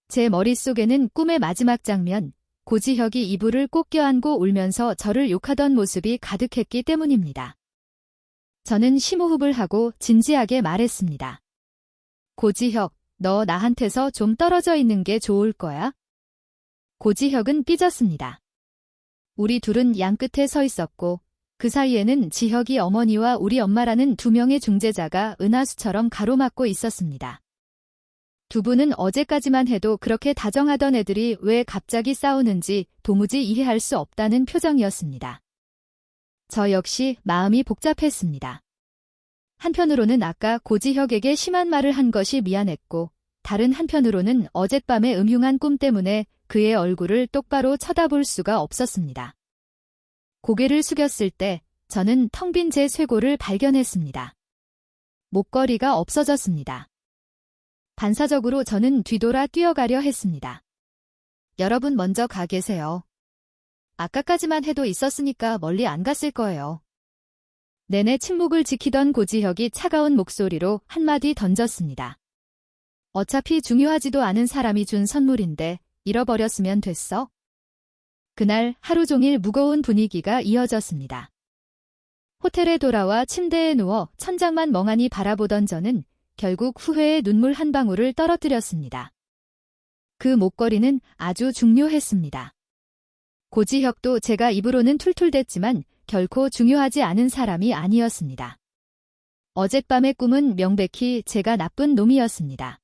제 머릿속에는 꿈의 마지막 장면, 고지혁이 이불을 꼭 껴안고 울면서 저를 욕하던 모습이 가득했기 때문입니다. 저는 심호흡을 하고 진지하게 말했습니다. 고지혁, 너 나한테서 좀 떨어져 있는 게 좋을 거야? 고지혁은 삐졌습니다. 우리 둘은 양끝에 서 있었고 그 사이에는 지혁이 어머니와 우리 엄마라는 두 명의 중재자가 은하수처럼 가로막고 있었습니다. 두 분은 어제까지만 해도 그렇게 다정하던 애들이 왜 갑자기 싸우는지 도무지 이해할 수 없다는 표정이었습니다. 저 역시 마음이 복잡했습니다. 한편으로는 아까 고지혁에게 심한 말을 한 것이 미안했고 다른 한편으로는 어젯밤의 음흉한 꿈 때문에 그의 얼굴을 똑바로 쳐다볼 수가 없었습니다. 고개를 숙였을 때 저는 텅 빈 제 쇄골을 발견했습니다. 목걸이가 없어졌습니다. 반사적으로 저는 뒤돌아 뛰어가려 했습니다. 여러분 먼저 가 계세요. 아까까지만 해도 있었으니까 멀리 안 갔을 거예요. 내내 침묵을 지키던 고지혁이 차가운 목소리로 한마디 던졌습니다. 어차피 중요하지도 않은 사람이 준 선물인데 잃어버렸으면 됐어? 그날 하루 종일 무거운 분위기가 이어졌습니다. 호텔에 돌아와 침대에 누워 천장만 멍하니 바라보던 저는 결국 후회의 눈물 한 방울을 떨어뜨렸습니다. 그 목걸이는 아주 중요했습니다. 고지혁도 제가 입으로는 툴툴댔지만 결코 중요하지 않은 사람이 아니었습니다. 어젯밤의 꿈은 명백히 제가 나쁜 놈이었습니다.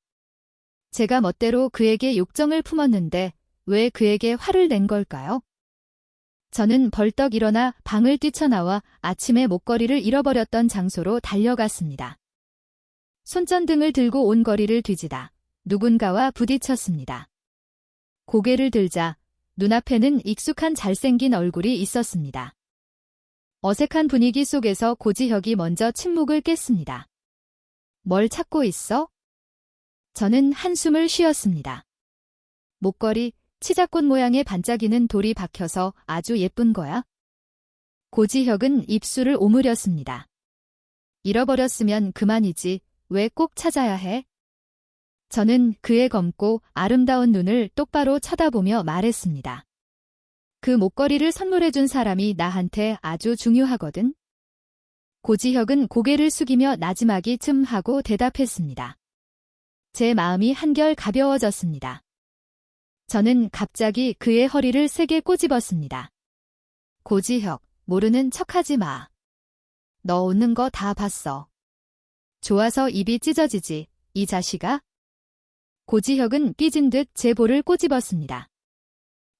제가 멋대로 그에게 욕정을 품었는데 왜 그에게 화를 낸 걸까요? 저는 벌떡 일어나 방을 뛰쳐나와 아침에 목걸이를 잃어버렸던 장소로 달려갔습니다. 손전등을 들고 온 거리를 뒤지다 누군가와 부딪혔습니다. 고개를 들자 눈앞에는 익숙한 잘생긴 얼굴이 있었습니다. 어색한 분위기 속에서 고지혁이 먼저 침묵을 깼습니다. 뭘 찾고 있어? 저는 한숨을 쉬었습니다. 목걸이, 치자꽃 모양의 반짝이는 돌이 박혀서 아주 예쁜 거야? 고지혁은 입술을 오므렸습니다. 잃어버렸으면 그만이지, 왜 꼭 찾아야 해? 저는 그의 검고 아름다운 눈을 똑바로 쳐다보며 말했습니다. 그 목걸이를 선물해준 사람이 나한테 아주 중요하거든. 고지혁은 고개를 숙이며 나지막이 쯤 하고 대답했습니다. 제 마음이 한결 가벼워졌습니다. 저는 갑자기 그의 허리를 세게 꼬집었습니다. 고지혁, 모르는 척하지 마. 너 웃는 거 다 봤어. 좋아서 입이 찢어지지, 이 자식아? 고지혁은 삐진 듯 제 볼을 꼬집었습니다.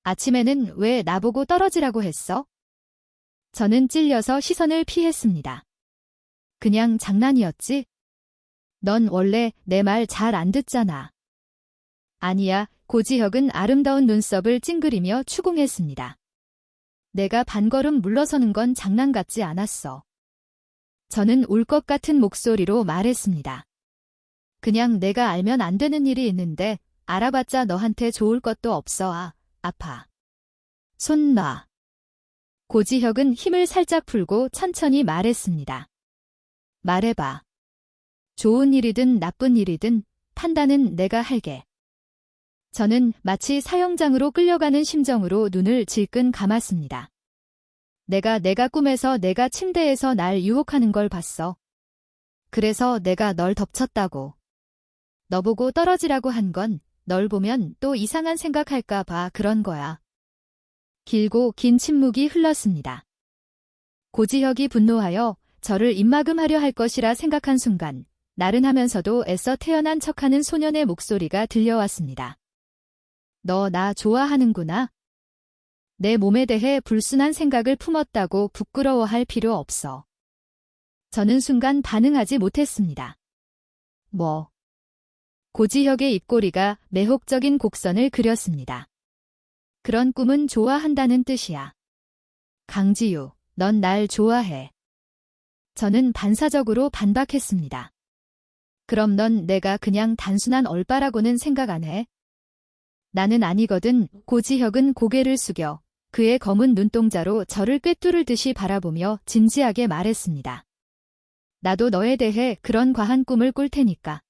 아침에는 왜 나보고 떨어지라고 했어? 저는 찔려서 시선을 피했습니다. 그냥 장난이었지? 넌 원래 내 말 잘 안 듣잖아. 아니야, 고지혁은 아름다운 눈썹을 찡그리며 추궁했습니다. 내가 반걸음 물러서는 건 장난 같지 않았어. 저는 울 것 같은 목소리로 말했습니다. 그냥 내가 알면 안 되는 일이 있는데 알아봤자 너한테 좋을 것도 없어. 아파. 손 놔. 고지혁은 힘을 살짝 풀고 천천히 말했습니다. 말해봐. 좋은 일이든 나쁜 일이든 판단은 내가 할게. 저는 마치 사형장으로 끌려가는 심정으로 눈을 질끈 감았습니다. 내가 꿈에서 내가 침대에서 날 유혹하는 걸 봤어. 그래서 내가 널 덮쳤다고. 너보고 떨어지라고 한 건 널 보면 또 이상한 생각할까 봐 그런 거야. 길고 긴 침묵이 흘렀습니다. 고지혁이 분노하여 저를 입막음하려 할 것이라 생각한 순간 나른하면서도 애써 태어난 척하는 소년의 목소리가 들려왔습니다. 너 나 좋아하는구나. 내 몸에 대해 불순한 생각을 품었다고 부끄러워할 필요 없어. 저는 순간 반응하지 못했습니다. 뭐? 고지혁의 입꼬리가 매혹적인 곡선을 그렸습니다. 그런 꿈은 좋아한다는 뜻이야. 강지유, 넌 날 좋아해. 저는 반사적으로 반박했습니다. 그럼 넌 내가 그냥 단순한 얼빠라고는 생각 안 해? 나는 아니거든. 고지혁은 고개를 숙여 그의 검은 눈동자로 저를 꿰뚫을 듯이 바라보며 진지하게 말했습니다. 나도 너에 대해 그런 과한 꿈을 꿀 테니까.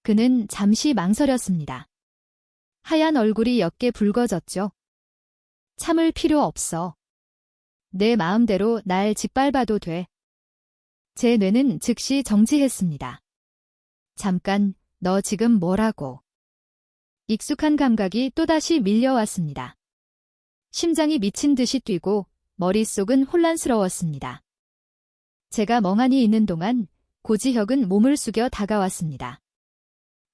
그는 잠시 망설였습니다. 하얀 얼굴이 옅게 붉어졌죠. 참을 필요 없어. 내 마음대로 날 짓밟아도 돼. 제 뇌는 즉시 정지했습니다. 잠깐, 너 지금 뭐라고? 익숙한 감각이 또다시 밀려왔습니다. 심장이 미친 듯이 뛰고 머릿속은 혼란스러웠습니다. 제가 멍하니 있는 동안 고지혁은 몸을 숙여 다가왔습니다.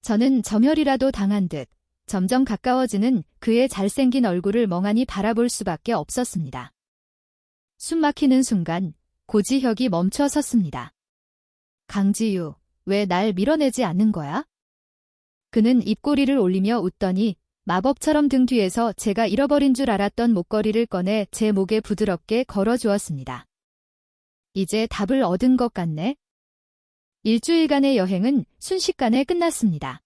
저는 점혈이라도 당한 듯 점점 가까워지는 그의 잘생긴 얼굴을 멍하니 바라볼 수밖에 없었습니다. 숨 막히는 순간 고지혁이 멈춰 섰습니다. 강지유, 왜 날 밀어내지 않는 거야? 그는 입꼬리를 올리며 웃더니 마법처럼 등 뒤에서 제가 잃어버린 줄 알았던 목걸이를 꺼내 제 목에 부드럽게 걸어주었습니다. 이제 답을 얻은 것 같네. 일주일간의 여행은 순식간에 끝났습니다.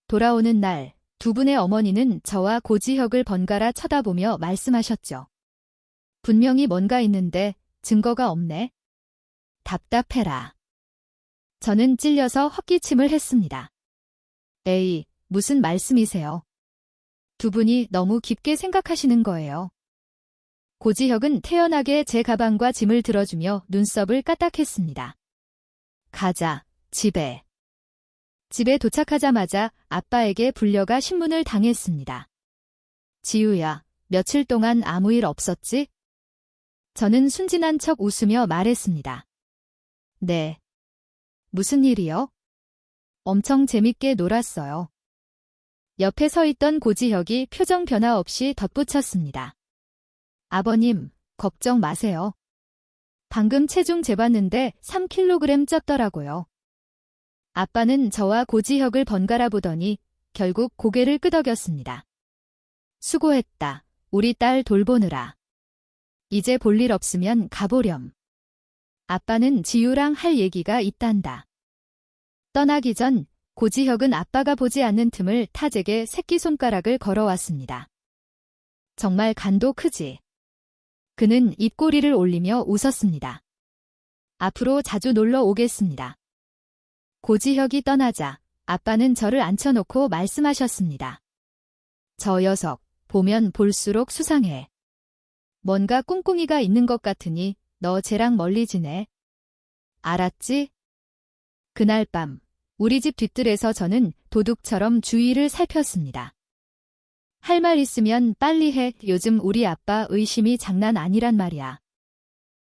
돌아오는 날, 두 분의 어머니는 저와 고지혁을 번갈아 쳐다보며 말씀하셨죠. 분명히 뭔가 있는데 증거가 없네. 답답해라. 저는 찔려서 헛기침을 했습니다. 에이, 무슨 말씀이세요? 두 분이 너무 깊게 생각하시는 거예요. 고지혁은 태연하게 제 가방과 짐을 들어주며 눈썹을 까딱했습니다. 가자, 집에. 집에 도착하자마자 아빠에게 불려가 신문을 당했습니다. 지우야, 며칠 동안 아무 일 없었지? 저는 순진한 척 웃으며 말했습니다. 네. 무슨 일이요? 엄청 재밌게 놀았어요. 옆에 서 있던 고지혁이 표정 변화 없이 덧붙였습니다. 아버님, 걱정 마세요. 방금 체중 재봤는데 3kg 쪘더라고요. 아빠는 저와 고지혁을 번갈아 보더니 결국 고개를 끄덕였습니다. 수고했다. 우리 딸 돌보느라. 이제 볼 일 없으면 가보렴. 아빠는 지유랑 할 얘기가 있단다. 떠나기 전 고지혁은 아빠가 보지 않는 틈을 타잭에 새끼손가락을 걸어왔습니다. 정말 간도 크지. 그는 입꼬리를 올리며 웃었습니다. 앞으로 자주 놀러 오겠습니다. 고지혁이 떠나자 아빠는 저를 앉혀놓고 말씀하셨습니다. 저 녀석, 보면 볼수록 수상해. 뭔가 꿍꿍이가 있는 것 같으니 너 쟤랑 멀리 지내. 알았지? 그날 밤 우리 집 뒤뜰에서 저는 도둑처럼 주위를 살폈습니다. 할 말 있으면 빨리 해. 요즘 우리 아빠 의심이 장난 아니란 말이야.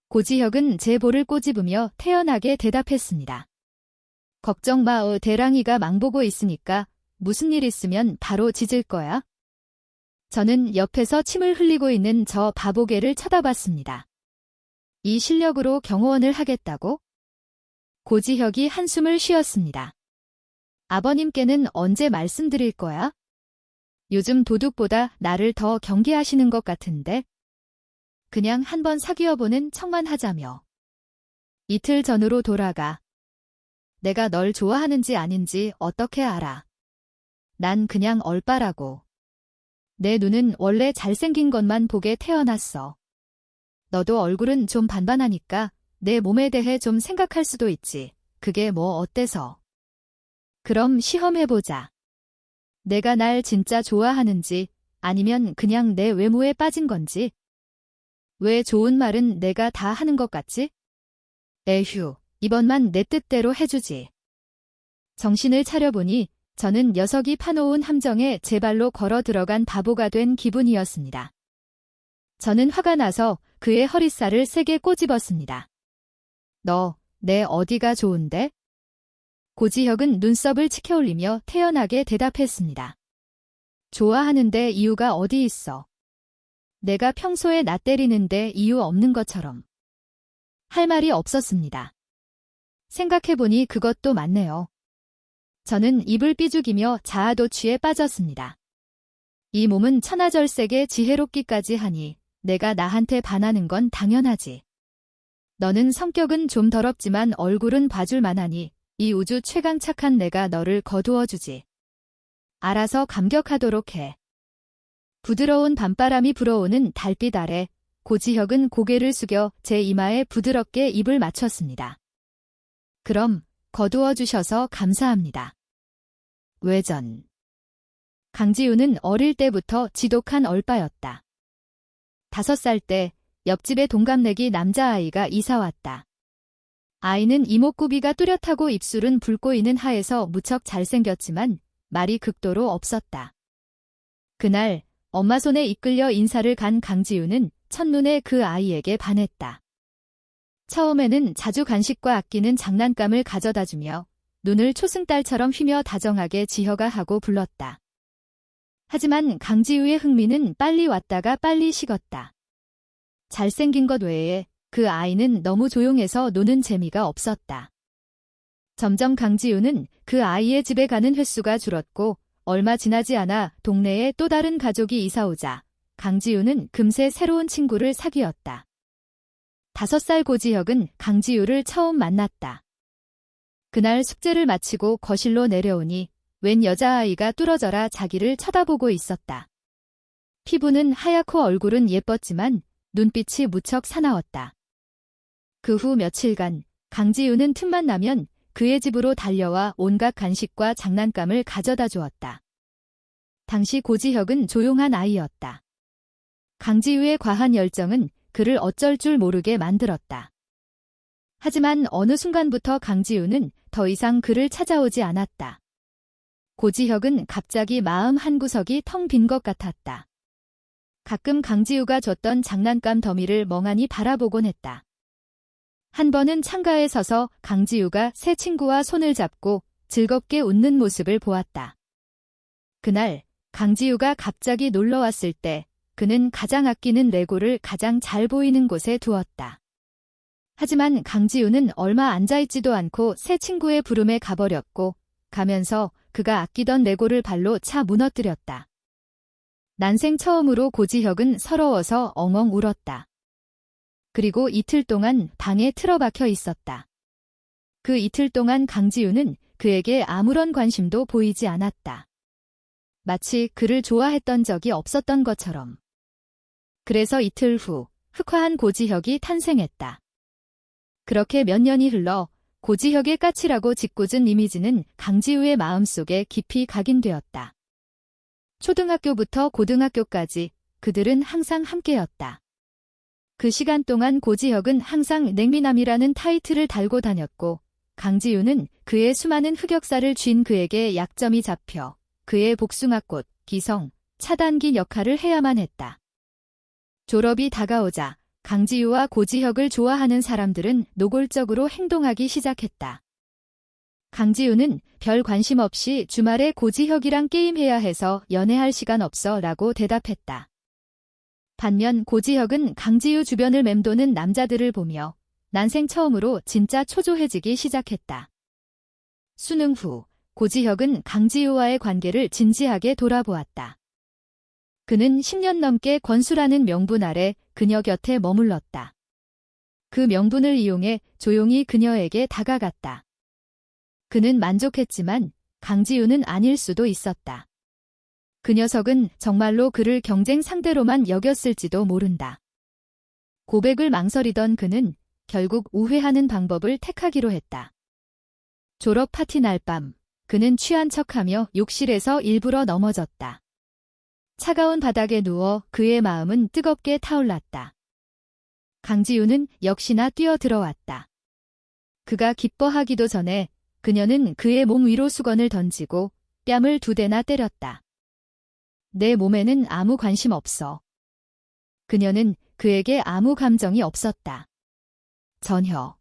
고지혁은 제 볼을 꼬집으며 태연하게 대답했습니다. 걱정 마. 대랑이가 망보고 있으니까 무슨 일 있으면 바로 짖을 거야. 저는 옆에서 침을 흘리고 있는 저 바보개를 쳐다봤습니다. 이 실력으로 경호원을 하겠다고? 고지혁이 한숨을 쉬었습니다. 아버님께는 언제 말씀드릴 거야? 요즘 도둑보다 나를 더 경계하시는 것 같은데? 그냥 한번 사귀어보는 척만 하자며. 이틀 전으로 돌아가. 내가 널 좋아하는지 아닌지 어떻게 알아? 난 그냥 얼빠라고. 내 눈은 원래 잘생긴 것만 보게 태어났어. 너도 얼굴은 좀 반반하니까 내 몸에 대해 좀 생각할 수도 있지. 그게 뭐 어때서? 그럼 시험해보자. 내가 날 진짜 좋아하는지 아니면 그냥 내 외모에 빠진 건지. 왜 좋은 말은 내가 다 하는 것 같지? 에휴, 이번만 내 뜻대로 해주지. 정신을 차려보니 저는 녀석이 파놓은 함정에 제 발로 걸어 들어간 바보가 된 기분이었습니다. 저는 화가 나서 그의 허리살을 세게 꼬집었습니다. 너, 내 어디가 좋은데? 고지혁은 눈썹을 치켜올리며 태연하게 대답했습니다. 좋아하는데 이유가 어디 있어? 내가 평소에 나 때리는데 이유 없는 것처럼. 할 말이 없었습니다. 생각해보니 그것도 맞네요. 저는 입을 삐죽이며 자아도취에 빠졌습니다. 이 몸은 천하절색에 지혜롭기까지 하니 내가 나한테 반하는 건 당연하지. 너는 성격은 좀 더럽지만 얼굴은 봐줄 만하니 이 우주 최강 착한 내가 너를 거두어주지. 알아서 감격하도록 해. 부드러운 밤바람이 불어오는 달빛 아래 고지혁은 고개를 숙여 제 이마에 부드럽게 입을 맞췄습니다. 그럼 거두어주셔서 감사합니다. 외전. 강지우는 어릴 때부터 지독한 얼빠였다. 5살 때 옆집에 동갑내기 남자아이가 이사왔다. 아이는 이목구비가 뚜렷하고 입술은 붉고있는 하에서 무척 잘생겼지만 말이 극도로 없었다. 그날 엄마 손에 이끌려 인사를 간 강지우는 첫눈에 그 아이에게 반했다. 처음에는 자주 간식과 아끼는 장난감을 가져다주며 눈을 초승달처럼 휘며 다정하게 지혁아 하고 불렀다. 하지만 강지우의 흥미는 빨리 왔다가 빨리 식었다. 잘생긴 것 외에 그 아이는 너무 조용해서 노는 재미가 없었다. 점점 강지우는 그 아이의 집에 가는 횟수가 줄었고 얼마 지나지 않아 동네에 또 다른 가족이 이사오자 강지우는 금세 새로운 친구를 사귀었다. 5살 고지혁은 강지우를 처음 만났다. 그날 숙제를 마치고 거실로 내려오니 웬 여자아이가 뚫어져라 자기를 쳐다보고 있었다. 피부는 하얗고 얼굴은 예뻤지만 눈빛이 무척 사나웠다. 그 후 며칠간 강지우는 틈만 나면 그의 집으로 달려와 온갖 간식과 장난감을 가져다 주었다. 당시 고지혁은 조용한 아이였다. 강지우의 과한 열정은 그를 어쩔 줄 모르게 만들었다. 하지만 어느 순간부터 강지우는 더 이상 그를 찾아오지 않았다. 고지혁은 갑자기 마음 한구석이 텅 빈 것 같았다. 가끔 강지우가 줬던 장난감 더미를 멍하니 바라보곤 했다. 한 번은 창가에 서서 강지우가 새 친구와 손을 잡고 즐겁게 웃는 모습을 보았다. 그날 강지우가 갑자기 놀러왔을 때 그는 가장 아끼는 레고를 가장 잘 보이는 곳에 두었다. 하지만 강지우는 얼마 앉아있지도 않고 새 친구의 부름에 가버렸고, 가면서 그가 아끼던 레고를 발로 차 무너뜨렸다. 난생 처음으로 고지혁은 서러워서 엉엉 울었다. 그리고 이틀 동안 방에 틀어박혀 있었다. 그 이틀 동안 강지우는 그에게 아무런 관심도 보이지 않았다. 마치 그를 좋아했던 적이 없었던 것처럼. 그래서 이틀 후 흑화한 고지혁이 탄생했다. 그렇게 몇 년이 흘러 고지혁의 까칠하고 짓궂은 이미지는 강지우의 마음속에 깊이 각인되었다. 초등학교부터 고등학교까지 그들은 항상 함께였다. 그 시간 동안 고지혁은 항상 냉미남이라는 타이틀을 달고 다녔고, 강지우는 그의 수많은 흑역사를 쥔 그에게 약점이 잡혀 그의 복숭아꽃, 기성, 차단기 역할을 해야만 했다. 졸업이 다가오자 강지우와 고지혁을 좋아하는 사람들은 노골적으로 행동하기 시작했다. 강지우는 별 관심 없이 주말에 고지혁이랑 게임해야 해서 연애할 시간 없어 라고 대답했다. 반면 고지혁은 강지우 주변을 맴도는 남자들을 보며 난생 처음으로 진짜 초조해지기 시작했다. 수능 후 고지혁은 강지우와의 관계를 진지하게 돌아보았다. 그는 10년 넘게 권수라는 명분 아래 그녀 곁에 머물렀다. 그 명분을 이용해 조용히 그녀에게 다가갔다. 그는 만족했지만 강지우는 아닐 수도 있었다. 그 녀석은 정말로 그를 경쟁 상대로만 여겼을지도 모른다. 고백을 망설이던 그는 결국 우회하는 방법을 택하기로 했다. 졸업 파티 날 밤, 그는 취한 척하며 욕실에서 일부러 넘어졌다. 차가운 바닥에 누워 그의 마음은 뜨겁게 타올랐다. 강지우는 역시나 뛰어들어왔다. 그가 기뻐하기도 전에 그녀는 그의 몸 위로 수건을 던지고 뺨을 2대나 때렸다. 내 몸에는 아무 관심 없어. 그녀는 그에게 아무 감정이 없었다. 전혀.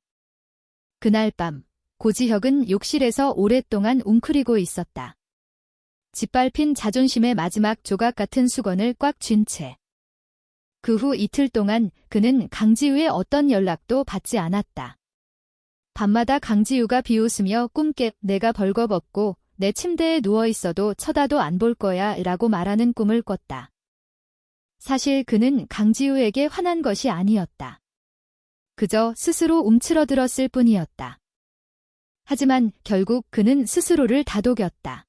그날 밤, 고지혁은 욕실에서 오랫동안 웅크리고 있었다. 짓밟힌 자존심의 마지막 조각 같은 수건을 꽉 쥔 채. 그 후 이틀 동안 그는 강지우의 어떤 연락도 받지 않았다. 밤마다 강지우가 비웃으며 꿈깨 내가 벌거벗고 내 침대에 누워있어도 쳐다도 안 볼 거야 라고 말하는 꿈을 꿨다. 사실 그는 강지우에게 화난 것이 아니었다. 그저 스스로 움츠러들었을 뿐이었다. 하지만 결국 그는 스스로를 다독였다.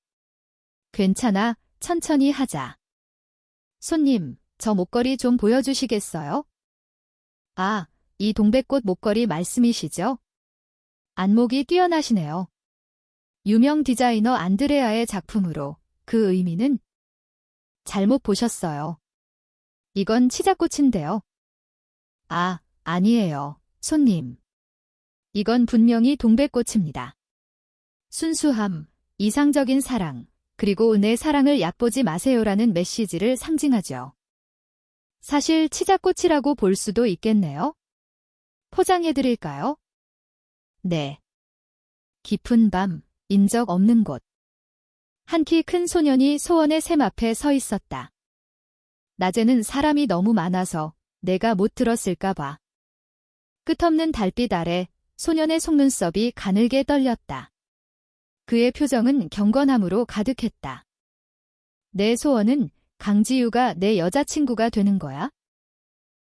괜찮아, 천천히 하자. 손님, 저 목걸이 좀 보여주시겠어요? 아, 이 동백꽃 목걸이 말씀이시죠? 안목이 뛰어나시네요. 유명 디자이너 안드레아의 작품으로 그 의미는? 잘못 보셨어요. 이건 치자꽃인데요. 아, 아니에요, 손님. 이건 분명히 동백꽃입니다. 순수함, 이상적인 사랑, 그리고 내 사랑을 얕보지 마세요라는 메시지를 상징하죠. 사실 치자꽃이라고 볼 수도 있겠네요. 포장해드릴까요? 네. 깊은 밤, 인적 없는 곳. 한 키 큰 소년이 소원의 샘 앞에 서 있었다. 낮에는 사람이 너무 많아서 내가 못 들었을까 봐. 끝없는 달빛 아래 소년의 속눈썹이 가늘게 떨렸다. 그의 표정은 경건함으로 가득했다. 내 소원은 강지우가 내 여자친구가 되는 거야?